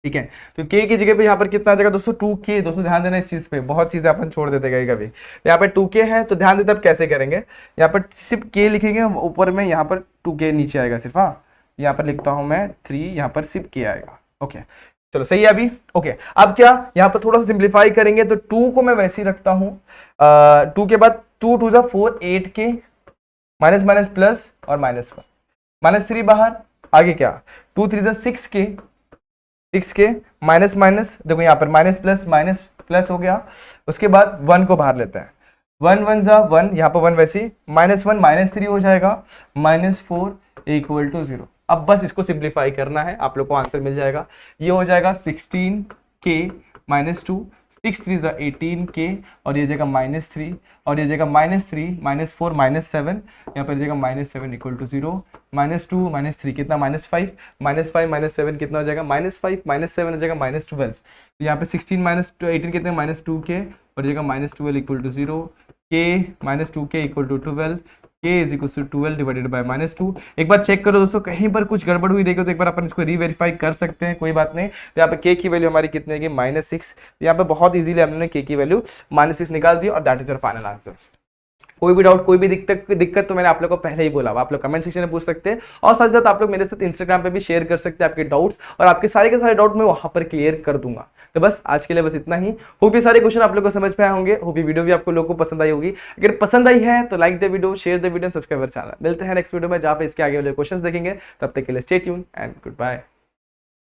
[SPEAKER 1] ठीक है। तो k की जगह पे यहाँ पर कितना आ जाएगा दोस्तों 2k। दोस्तों ध्यान देना इस चीज पे, बहुत चीजें अपन छोड़ देते कभी कभी। तो यहाँ पे 2k है, तो ध्यान देते अब कैसे करेंगे, यहाँ पर सिर्फ k लिखेंगे ऊपर में, यहाँ पर 2k नीचे आएगा सिर्फ। हाँ यहाँ पर लिखता हूँ मैं 3, यहाँ पर सिर्फ k आएगा। ओके चलो सही है अभी। ओके अब क्या, यहाँ पर थोड़ा सा सिंप्लीफाई करेंगे, तो 2 को मैं वैसे ही रखता हूँ, 2 के बाद 2 2 4 8k माइनस माइनस प्लस और -1 -3 बाहर। आगे क्या 2 3 6k माइनस माइनस, देखो यहाँ पर माइनस प्लस हो गया। उसके बाद 1 को बाहर लेते हैं, 1 1 1, यहाँ पर 1 वैसे -1 -3 हो जाएगा, -4 इक्वल टू 0। अब बस इसको सिंप्लीफाई करना है, आप लोग को आंसर मिल जाएगा। ये हो जाएगा 16k -2, 6 3 18k, और ये जाएगा -3, और ये जाएगा -3 -4 -7, यहाँ पर जाएगा -7 इक्वल टू 0, -2 -3 कितना -5 -7 कितना हो जाएगा -5 -7 हो जाएगा -12। तो यहाँ पे 16 -18 कितने -2k, और जाएगा -12 equal to 0, k -2k equal to 12, k is equal to 12 divided by -2। एक बार चेक करो दोस्तों, कहीं पर कुछ गड़बड़ हुई देखो तो एक बार अपन इसको रीवेरीफाई कर सकते हैं, कोई बात नहीं। तो यहाँ पे k की वैल्यू हमारी कितनी होगी, -6। यहाँ पे बहुत इजीली हमने k की वैल्यू -6 निकाल दी और that is your final answer. कोई भी डाउट, कोई भी दिक्कत तो मैंने आप लोग को पहले ही बोला, आप लोग कमेंट सेक्शन में पूछ सकते हैं और साथ साथ आप लोग मेरे साथ इंस्टाग्राम पे भी शेयर कर सकते हैं आपके डाउट्स, और आपके सारे के सारे डाउट मैं वहां पर क्लियर कर दूंगा। तो बस आज के लिए बस इतना ही। होप ये सारे क्वेश्चन आप लोग को समझ में आए होंगे, होप ये वीडियो भी आपको लोगों को पसंद आई होगी। अगर पसंद आई है तो like the video, share the video, subscribe channel. मिलते हैं नेक्स्ट वीडियो में जहां पे इसके आगे वाले क्वेश्चन देखेंगे। तब तक के लिए stay tune and good bye.